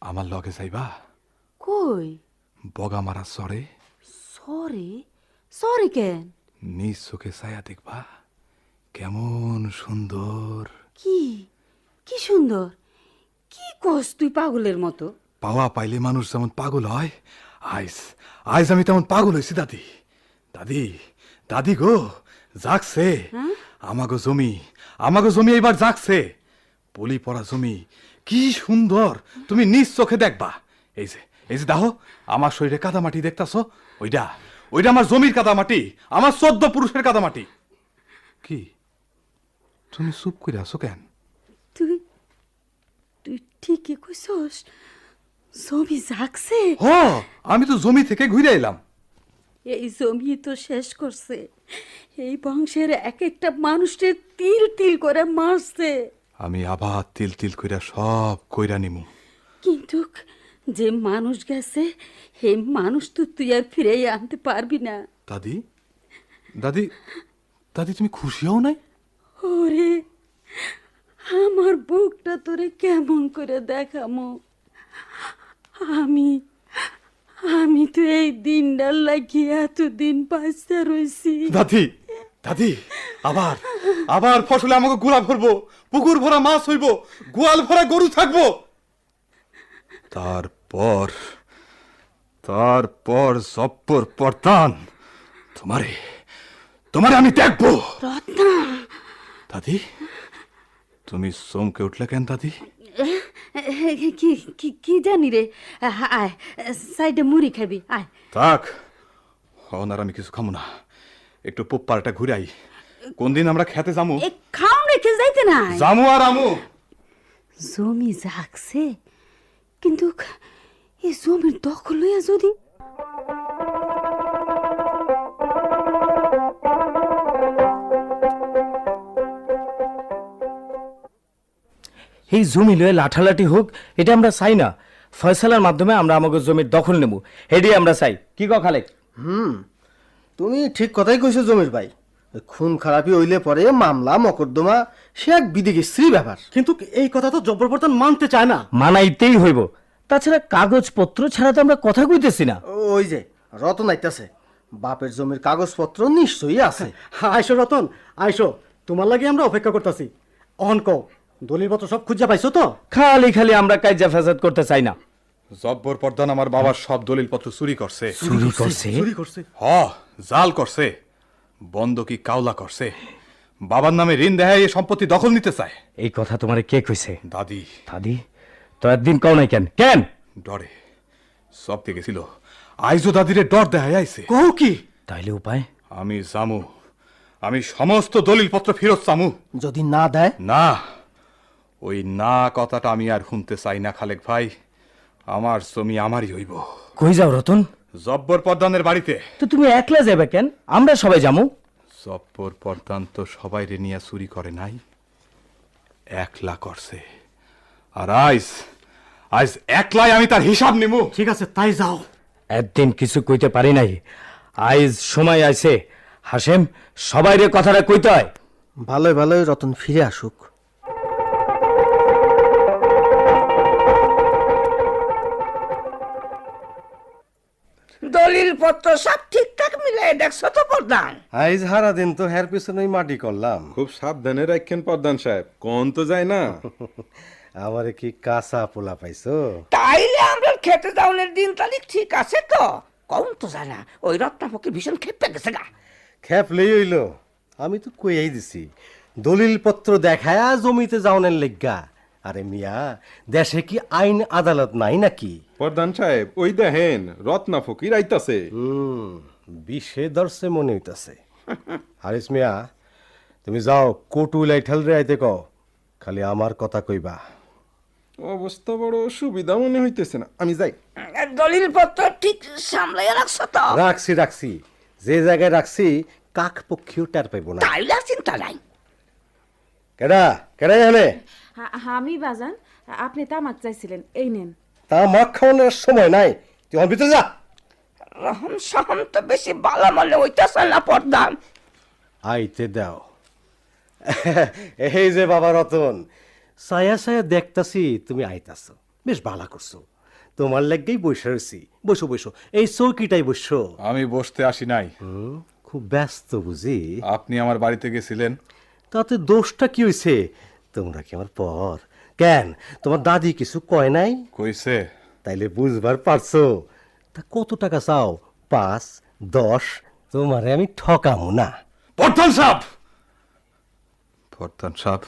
আমার লগে যাইবা? কই? বগা মারা সরে সরি, সরি কেন? নিজ চোখে ছায়া দেখবা কেমন সুন্দর। কি কি সুন্দর! কি কস তুই পাগলের মতো? পাওয়া পাইলে মানুষ যেমন পাগল হয়, আইস আইস আমি তেমন পাগল হয়েছি দাদি। দাদি, দাদি গো, জাগছে আমাগো জমি এইবার জাগছে। পলি পড়া জমি কি সুন্দর, তুমি নিজ চোখে দেখবা। এই যে দেখো, আমার শরীরে কাদামাটি দেখতাছো? ওইটা ওইটা আমার জমির কাদামাটি, আমার 14 পুরুষের কাদামাটি। কি তুমি চুপ করে আছো কেন? তুই তুই ঠিকই কইছস, জমি জাগছে। হ, আমি তো জমি থেকে ঘুরে এলাম। এই জমি তো শেষ করছে। এই বংশের এক একটা মানুষকে তিল তিল করে মারছে। আমি আবার তিল তিল কইরা সব কইরা নিমু। কিন্তু যে মানুষ গেছে, এই মানুষ তো তুই আর ফিরে আনতে পারবি না। দাদি, দাদি, দাদি তুমি খুশি হও নাই? ওরে, আমার বুকটা তোরে কেমন করে দেখামো? আমি তো এই দিনটার লাগিয়ে এতদিন বাঁচতে রয়েছি। দাদি, দাদি, আবার আবার ফসলে আমাকে গোলা ভরবো, পুকুর ভরা মাছ হইব, গোয়াল ভরা গরু থাকবো। তারপর জব্বর পরতান তোমারে আমি দেখবো। রত্না, দাদি, তুমি চমকে উঠলে কেন দাদি? কি কি কি জানি রে। আয়, সাইডে মুড়ি খাবি, আয়। থাক, আর আমি কিছু খামো না। একটু পোপ্পারটা ঘুরাই। কোন দিন আমরা খেতে যামু? খাও রেখে যাইতে না। জামু আর আমু। জমি জাগছে, কিন্তু এই জমির দখল হইয়া যদি এই জমি লয়ে লাঠালাঠি হোক, এটা আমরা চাই না। ফয়সালার মাধ্যমে আমরা আমাদের জমির দখল নেব, হেডি আমরা চাই। কি ক খালেক? তুমি ঠিক কথাই কইছো জমির ভাই। খুন খারাপি হইলে পরে মামলা মকদ্দমা সে এক বিদেশি ব্যাপার। কিন্তু এই কথা তো জব্বরপর্তান মানতে চায় না। মানাইতেই হইব, তাছাড়া কাগজপত্র ছাড়া তো আমরা কথা কইতেছি না। ওই যে রতন আইতাছে, বাপের জমির কাগজপত্র নিশ্চয়ই আছে। আইসো রতন, আইসো, তোমার লাগে আমরা অপেক্ষা করতেছি। অন কও, দলিলপত্র সব খুঁজে পাইছো তো? খালি খালি আমরা কাইজা ফেসাদ করতে চাই না। জব্বর পর্দান আমার বাবার সব দলিলপত্র চুরি করছে। চুরি করছে? জাল করছে, বন্দকি কাওলা করছে, বাবার নামে ঋণ দেয়, এই সম্পত্তি দখল নিতে চায়। এই কথা তোমারে কে কইছে? দাদি। দাদি তো একদিন কও নাই কেন? কেন? ডরে সব থেকে গেছিল, আইজো দাদিরে ডর দেয় আইছে। কও কি? তাইলে উপায়? আমি জামু, আমি সমস্ত দলিলপত্র ফেরত চামু। যদি না দেয়? না, ওই না কথাটা আমি আর শুনতে চাই না খালেক ভাই। আমার জমি আমারই হইব। কই যাও রতন? জব্বর পদ্মানের বাড়িতে। তো তুমি একলা যাবে কেন? আমরা সবাই যামু। জব্বর পদ্মান তো সবাই রে নিয়ে চুরি করে নাই, একলা করছে। আর আইস আইস একলাই আমি তার হিসাব নিমু। ঠিক আছে, তাই যাও। একদিন কিছু কইতে পারি নাই, আইজ সময় আইছে। হাসেম, সবাই রে কথাটা কইতে হয়। ভালোই ভালোই রতন ফিরে আসুক। দলিল পত্র সব ঠিকঠাক মিলাই দেখছো তো প্রধান? আইজ হারা দিন তো হের পিছনেই মাটি করলাম। খুব সাবধানে রাখেন প্রধান সাহেব, কোন তো যায় না। আমারে কি কাঁচা পোলা পাইছো? তাইলে আমরা খেতে যাওয়ার দিন তারিখ ঠিক আছে তো? কম তো জানা ওই রত্নাপকে ভীষণ খেপে গেছে না। খেপলেই হইল, আমি তো কইয়াই দিছি দলিল পত্র দেখায় জমিতে যাওনের লেগা। আরে মিয়া, দেশে কি আইন আদালত নাই নাকি? প্রধান সাহেব ওই দেখেন রত্না ফকির আইতাছে। বিষে দর্শে মনে হইতাছে। হারিস মিয়া, তুমি যাও কোটু লাইঠাল রে আইতে কও, খালি আমার কথা কইবা। অবস্থা বড় সুবিধা মনে হইতেছে না, আমি যাই। দলিল পত্র ঠিক সামলাইয়া রাখছো তো? রাখছি রাখছি, যে জায়গায় রাখছি কাক পক্ষীও টের পাইব না। তাইলে আর চিন্তা নাই। কেডা কেডা এখানে? আমি বাজান, আপনি তামাক চাইছিলেন, এই নেন। তা মাখ খাওয়ানোর সময় নাই, তুই আমার ভিতরে যা। রহম সহম তো বেশি ভালো মনে হইতেছে না প্রধান। আইতে দাও। এই যে বাবা রতন, ছায়া ছায়া দেখতাছি তুমি আইতাছো, বেশ ভালো করছো। তোমার লেগেই বসে রয়েছি। বসো বসো, এই চৌকিটাই বসো। আমি বসতে আসি নাই। খুব ব্যস্ত বুঝি? আপনি আমার বাড়িতে গেছিলেন। তাতে দোষটা কি হয়েছে? তোমরা কি আমার পর? কেন তোমার দাদি কিছু কয় নাই? কইছে। তাইলে বুঝবার পারছো। তা কত টাকা চাও? 5, 10? তোমারে আমি ঠকামু না। প্রধান সাহেব, প্রধান সাহেব,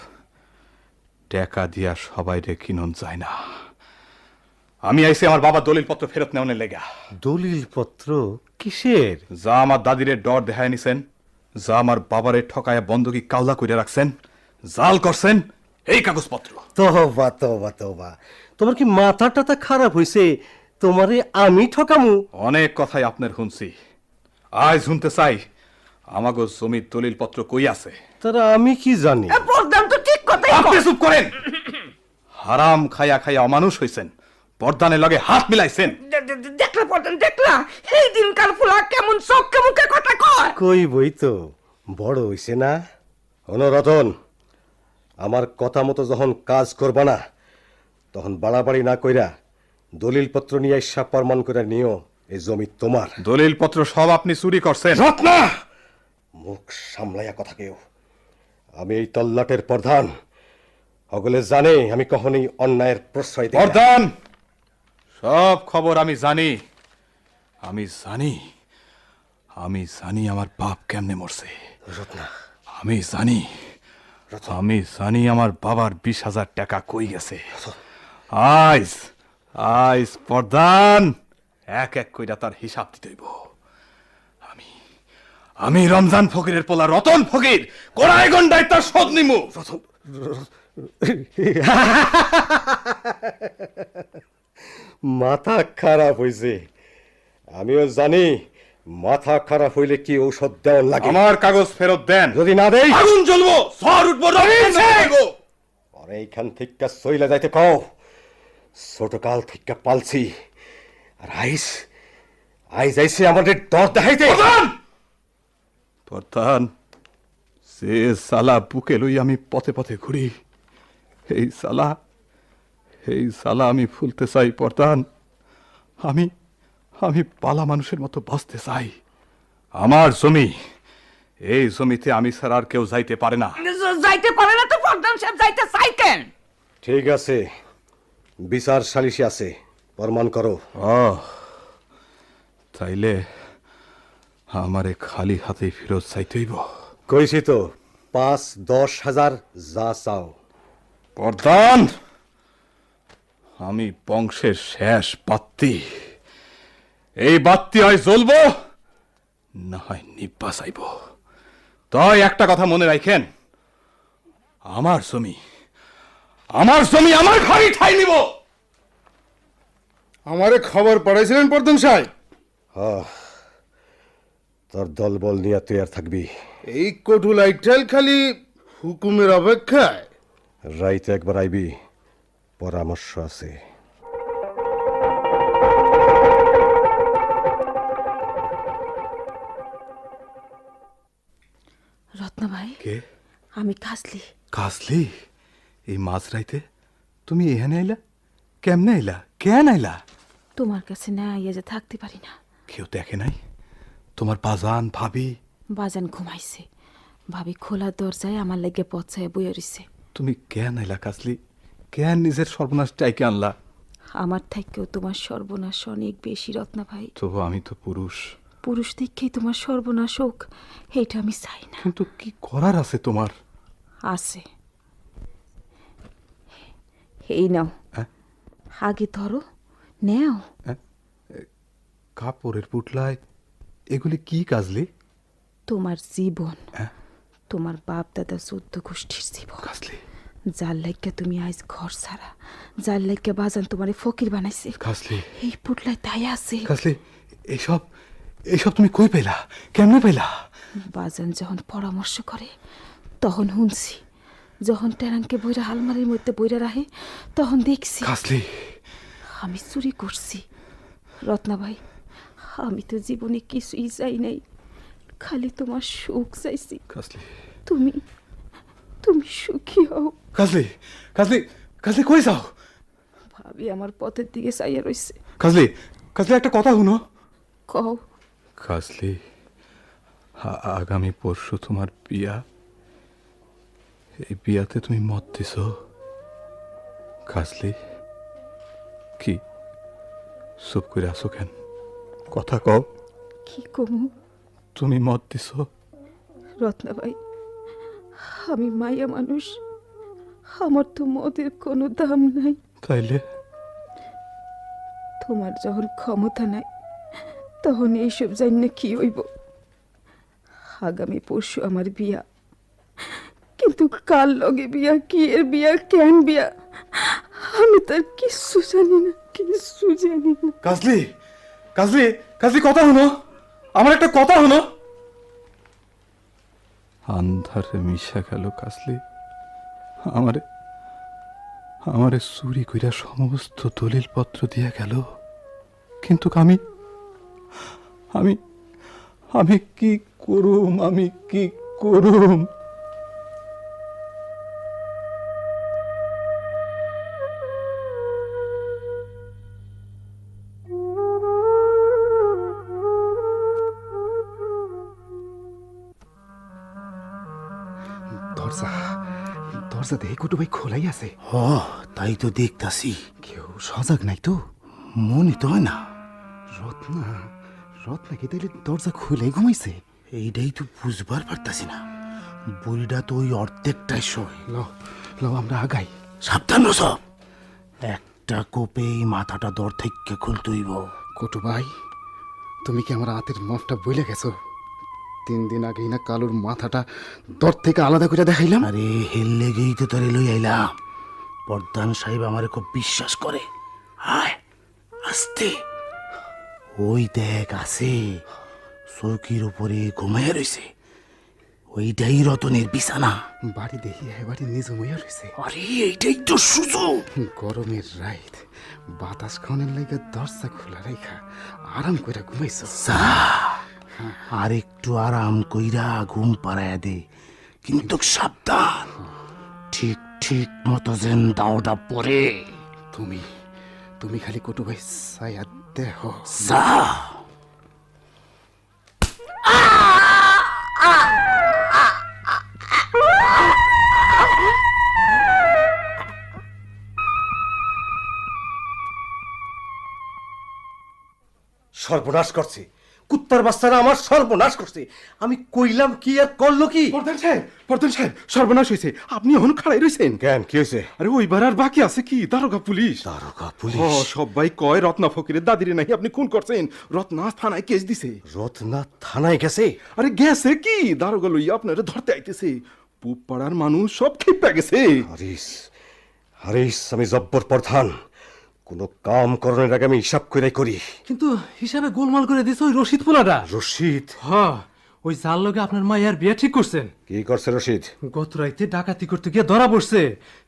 টাকা দিয়া সবাই রে কিনন যায় না। আমি আইছি আমার বাবা দলিল পত্র ফেরত নেওয়ার লেগা। দলিল পত্র কিসের? যা আমার দাদিরে ডর দেখায় নিছেন, যা আমার বাবারে ঠকায়া বন্ধকি কাউলা করে রাখছেন, জাল করছেন, এই কাগজপত্র। তোবা তোবা তোবা, তোমার কি মাথা টাথা খারাপ হইছে? তোমারে আমি ঠকামু? অনেক কথাই আপনার শুনছি, আজ শুনতে চাই আমাগো জমির দলিল পত্র কই আছে। তারা আমি কি জানি? প্রধান তো ঠিক কথাই আপনি চুপ করেন। হারাম খাইয়া খাইয়া অমানুষ হইছেন, বর্দানের লগে হাত মিলাইছেন। দেখলা প্রধান, দেখলা এই দিনকার ফুলা কেমন চোখে মুখে কথা কয়। কই বই তো বড় হইছে না। হনো রতন, আমার কথা মতো যখন কাজ করবা না, তখন বাড়াবাড়ি না কইরা দলিল পত্র নিয়ে ইচ্ছা প্রমাণ করে নিও এই জমি তোমার। দলিল পত্র সব আপনি চুরি করছেন। রত্না, মুখ সামলাইয়া কথা কেউ। আমি এই তল্লাটের প্রধান, সকলে জানে আমি কখনোই অন্যায়ের প্রশ্রয় দিই না। প্রধান, সব খবর আমি জানি। আমি জানি, আমি জানি আমার বাপ কেমনে মরছে। রত্না, আমি জানি, আমি জানি আমার বাবার 20,000 টাকা কই গেছে। আইস আইস প্রধান, এক এক কইরা তার হিসাব দিতে হইব। আমি রমজান ফকিরের পোলা রতন ফকির কোড়াই গন্ডায় তার শোধ নিমু। মাথা খারাপ হইছে, আমিও জানি মাথা খারাপ হইলে কি ঔষধ দেওয়ার লাগে। আমার কাগজ ফেরত দেন, যদি না দেই আগুন জ্বলবো, ঝড় উঠবো, আর এইখান থেকে সইলা যাইতে কও। ছোটকাল থেকে পালছি, আর আইস আইসে আমাদের দর দেখাইতে। প্রধান, সে সালা বুকে লই আমি পথে পথে ঘুরি, এই সালা আমি ফুলতে চাই। প্রধান, আমি পালা মানুষের মতো বসতে চাই। আমার জমি, এই জমিতে আমি ছাড়া আর কেউ যাইতে পারে না। যাইতে পারে না তো প্রধান সাহেব যাইতে চাইতেন? ঠিক আছে, বিচার সালিশি আছে, প্রমাণ করো। তাইলে আমারে খালি হাতে ফেরত চাইতে হইব। কইছি তো 5-10 হাজার যা চাও। প্রধান, আমি বংশের শেষ বাত্তি, এই বাত্তি হয় জ্বলবো না হয় নিব্বা চাইব। তাই একটা কথা মনে রাখেন, আমার জমি আমার ঘরই ঠাই নিব। আমারে খবর পড়াইছিলেন প্রধান সাহেব? তোর দলবল নিয়ে তুই আর থাকবি? এই কটু লাইটাল খালি হুকুমের অপেক্ষায়। রাইতে একবার আইবি, পরামর্শ আছে। রত্না ভাই, কে? আমি কাজলি। কাজলি? এই মাঝরাইতে তুমি এখানে আইলা? কেমনে আইলা? কেন আইলা? তোমার কাছে না আইয়া যে থাকতে পারি না। কেউ দেখে নাই? তোমার বাজান ভাবি? বাজান ঘুমাইছে, ভাবি খোলা দরজায় আমার লেগে পচায় বইয়া রইছে। তুমি কেন আইলা কাজলি? কেন নিজের সর্বনাশ চাইকে আনলা? আমার থেকেও তোমার সর্বনাশ অনেক বেশি রত্না ভাই। তবু আমি তো পুরুষ। পুরুষ দেখেই তোমার সর্বনাশ হোক, এইটা আমি চাই না। কিন্তু কি করার আছে তোমার? আছে, এই নাও। হ্যাঁ? আগে ধরো, নেও। কাপড়ের পুটলায় এগুলি কি কাজলি? তোমার জীবন, হ্যাঁ? তোমার বাপ দাদা 14 গোষ্ঠীর জীবন। কাজলি, যার লাইগা তুমি আজ ঘর ছাড়া, যার লাইগা বাজান তোমারে ফকির বানাইছে, কাজলি, এই পুটলায় তাই আছে। কাজলি, এইসব তুমি কই পেলা? কেমনে পেলা? বাজান যখন পরামর্শ করে তখন শুনছি, যখন টেরাঙ্কে বইরা আলমারির মধ্যে বইরা রাখে তখন দেখছি। কাজলি, আমি চুরি করছি রত্না ভাই। আমি তো জীবনে কিছুই চাই নাই, খালি তোমার সুখ চাইছি। কাজলি, তুমি সুখী হও। কাজলি, কাজলি, কাজলি কই যাও? ভাবি আমার পথের দিকে চাইয়া রইছে। কাজলি, কাজলি একটা কথা শুনো। কও। কাজলি, আগামী পরশু তোমার বিয়া। এই বিয়াতে তুমি মত দিছ কাজলি? কি চুপ করে আছো কেন? কথা কও। কি কমু? তুমি মত দিছ? রত্না ভাই, আমি মাইয়া মানুষ, আমার তো মদের কোনো দাম নাই। তাইলে তোমার যখন ক্ষমতা নাই তখন এইসব জানি কি হইব। আগামী পরশু আমার বিয়া, কিন্তু কার লগে বিয়া, কি এর বিয়া, কেন বিয়া, আমি তার কিছু জানি না, কিছু জানি না। কাজলি, কাজলি, কাজলি কথা শুনো, আমার একটা কথা শুনো। আন্ধারে মিশা গেল কাজলি, আমারে চুরি কইরা সমস্ত দলিল পত্র দিয়া গেল। কিন্তু আমি কি করুম? আমি কি করুম? দরজা দেখে কুটু ভাই খোলাই আছে। তাই তো দেখতাছি। কেউ সজাগ নাই তো? মনে তো হয় না। রত্না কি তাইলে দরজা খুলেই ঘুমাইছে? এইটাই তো বুঝবার পারতাছি না। বুড়িটা তো ওই অর্ধেকটাই শোয়। লো আমরা আগাই। সাবধান সব, একটা কোপেই মাথাটা দর থেকে খুলতে হইব। কুটু ভাই, তুমি কি আমার হাতের মফটা বইলে গেছো? 3 দিন আগেই না কালুর মাথাটা দর থেকে আলাদা করে দেখাইলাম। আরে হেল লেগেই তো তারে লই আইলাম। প্রধান সাহেব আমারে খুব বিশ্বাস করে। আয় আস্তে, ওই দেখ আছে চৌকির উপরে ঘুমাইয়া রইছে, ওইটাই রতনের বিছানা। বাড়ি দেখি এবারে নিজ হইয়া রয়েছে। আরে এইটাই তো সুযোগ। গরমের রাইত, বাতাস খাওয়ানোর লাগে দরজা খোলা রেখা আরাম করে ঘুমাইছ। আর একটু আরাম কইরা ঘুম পাড়াইয়া দে, কিন্তু সাবধান, ঠিক ঠিক মতো যেন দাওটা পরে। তুমি খালি কুটু ভাই সায়া দেহ। সর্বনাশ করছি, কুত্তার বাচ্চারা আমার সর্বনাশ করছে। আমি কইলাম কি আর করলো কি? প্রধান সাহেব সর্বনাশ হয়েছে। আপনি এখন খাড়াই রয়েছেন কেন, কি হয়েছে? আরে ওইবার আর বাকি আছে কি? দারোগা পুলিশ। দারোগা ও পুলিশ? সবাই কয় রত্না ফকিরের দাদিরে নাকি আপনি খুন করছেন। রত্না থানায় কেস দিছে। রত্না থানায় গেছে? আরে গেছে কি, দারোগা লইয়া আপনারা ধরতে আইতেছে। পুব পাড়ার মানুষ সব খেপে গেছে। হারিস, হারিস, আমি জব্বর প্রধান, কোন কাম করণের আগে আমি হিসাব করে করি। কিন্তু হিসাবে গোলমাল করে দিছে ওই রশিদ পোলাটা। রশিদ? ওই যার লগে আপনার মায়ের বিয়ে ঠিক করছেন। কি করছে রশিদ? গত রাইতে ডাকাতি করতে গিয়ে ধরা পড়ছে।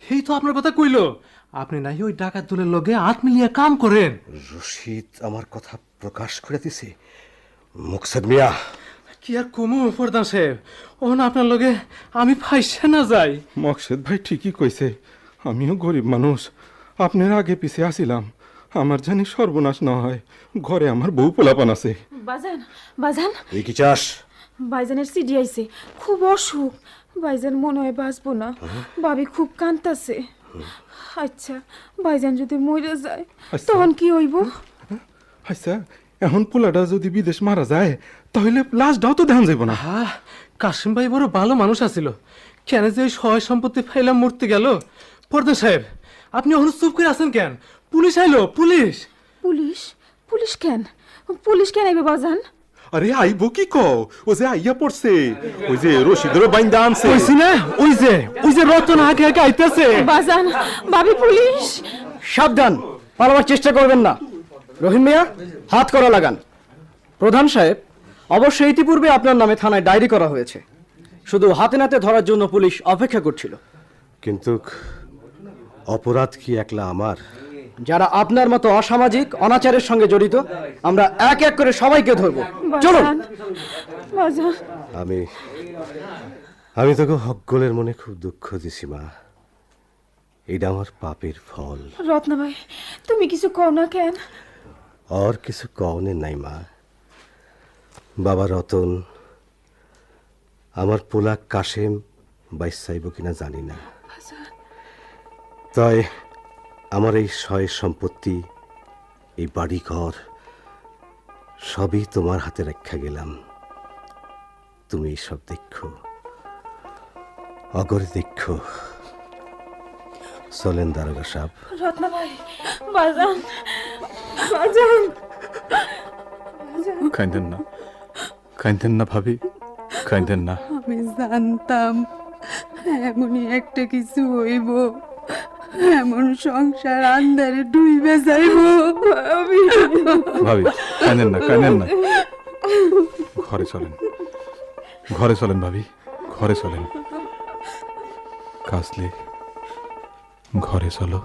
সেই তো আপনার কথা কইলো, আপনি নাই ওই ডাকাত দলের লগে হাত মিলিয়ে কাম করেন। রশিদ আমার কথা প্রকাশ করে দিছে? মুকসেদ মিয়া, কি আর কমু প্রধান সাহেব, ওন আপনার লগে আমি ফাইসে না যাই। মকসেদ ভাই ঠিকই কইছে, আমিও গরিব মানুষ, আপনার আগে পিছে আসিলাম। আমার জানি সর্বনাশ না হয়, ঘরে আমার বউ পোলাপান আছে। বাজান, বাজান, তুই কি চাস? ভাইজানের সিডি আইছে, খুব অসুখ। ভাইজান মনে হয় বাঁচবো না, ভাবি খুব কান্তাছে। আচ্ছা, ভাইজান যদি মরে যায় তখন কি হইব? আচ্ছা, এখন পোলাটা যদি বিদেশ মারা যায় তাহলে লাশটাও তো ধ্যান যাইব না। কাশিম ভাই বড় ভালো মানুষ আছিল, কেন যে ওই সহায় সম্পত্তি ফাইলাম মরতে গেল। প্রধান সাহেব, আপনি এখন চুপ করে আছেন কেন? পুলিশ আইলো, পুলিশ। পুলিশ? পুলিশ কেন? পুলিশ কেন আইবে বাজান? আরে আইব কি কও, ও যে আইয়া পড়ছে, ওই যে রশিদের বাইন্দা আনছে। কইছি না, ওই যে রতন আগে আগে আইতেছে। বাজান, ভাবি পুলিশ। সাবধান, পালাবার চেষ্টা করবেন না। রহিম মিয়া, হাত করা লাগান। প্রধান সাহেব, অবশ্যই ইতিপূর্বে আপনার নামে থানায় ডায়েরি করা হয়েছে, শুধু হাতে নাতে ধরার জন্য পুলিশ অপেক্ষা করছিল। কিন্তু অপরাধ কি একলা আমার? যারা আপনার মতো অসামাজিক অনাচারের সঙ্গে জড়িত আমরা এক এক করে সবাইকে ধরবো। চলুন। বাজান, আমি তোকে হকগোলের মনে খুব দুঃখ দিছি মা, এটা আমার পাপের ফল। রত্না ভাই, তুমি কিছু কও না কেন? আর কিছু কওনে নাই মা। বাবা রতন, আমার পোলা কাশেম বাইস চাইব কিনা জানি না, তাই আমার এই সয় সম্পত্তি, এই বাড়ি ঘর সবই তোমার হাতে রক্ষা গেলাম। তুমি সব দেখো, অগরে দেখো। চলেন দারোগা সাহেব। রত্না ভাই, বাজান, বাজান। কাঁদেন না, কাঁদেন না ভাবি, কাঁদেন না। আমি জানতাম এমনই একটা কিছু হইব, এমন সংসার আন্ধারে ডুইবে যাইব। ভাবি কাঁদেন না, কাঁদেন না। ঘরে চলেন, ঘরে চলেন ভাবি, ঘরে চলেন। কাজলি, ঘরে চলো।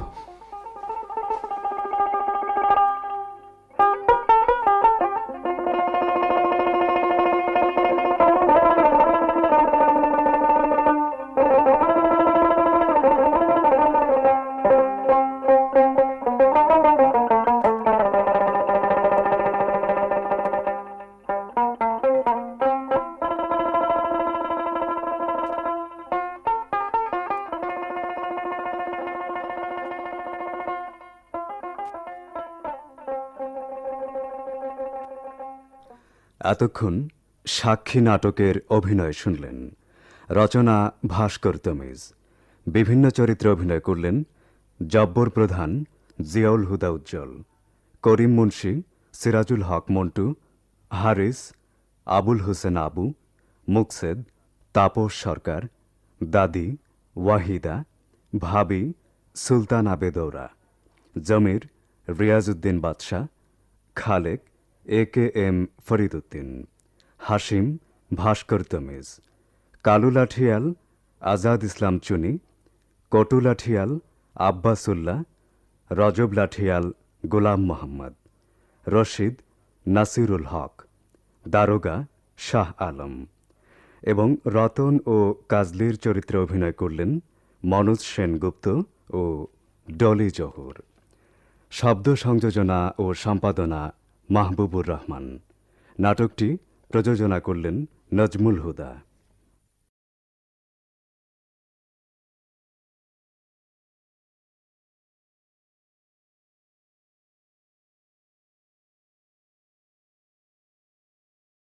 এতক্ষণ সাক্ষী নাটকের অভিনয় শুনলেন। রচনা ভাস্কর তমিজ। বিভিন্ন চরিত্রে অভিনয় করলেন জব্বর প্রধান জিয়াউল হুদা উজ্জ্বল, করিম মুন্সি সিরাজুল হক মন্টু, হারিস আবুল হোসেন আবু, মুকসেদ তাপস সরকার, দাদি ওয়াহিদা, ভাবি সুলতান আবেদৌরা, জমির রিয়াজউদ্দিন বাদশাহ, খালেক AKM ফরিদউদ্দিন, হাসিম ভাস্কর তমিজ, কালু লাঠিয়াল আজাদ ইসলাম চুনি, কটু লাঠিয়াল আব্বাসুল্লাহ, রজব লাঠিয়াল গোলাম মোহাম্মদ, রশিদ নাসিরুল হক, দারোগা শাহ আলম এবং রতন ও কাজলির চরিত্রে অভিনয় করলেন মনোজ সেনগুপ্ত ও ডলি জহুর। শব্দ সংযোজনা ও সম্পাদনা মাহবুবুর রহমান। নাটকটি প্রযোজনা করলেন নজমুল হুদা।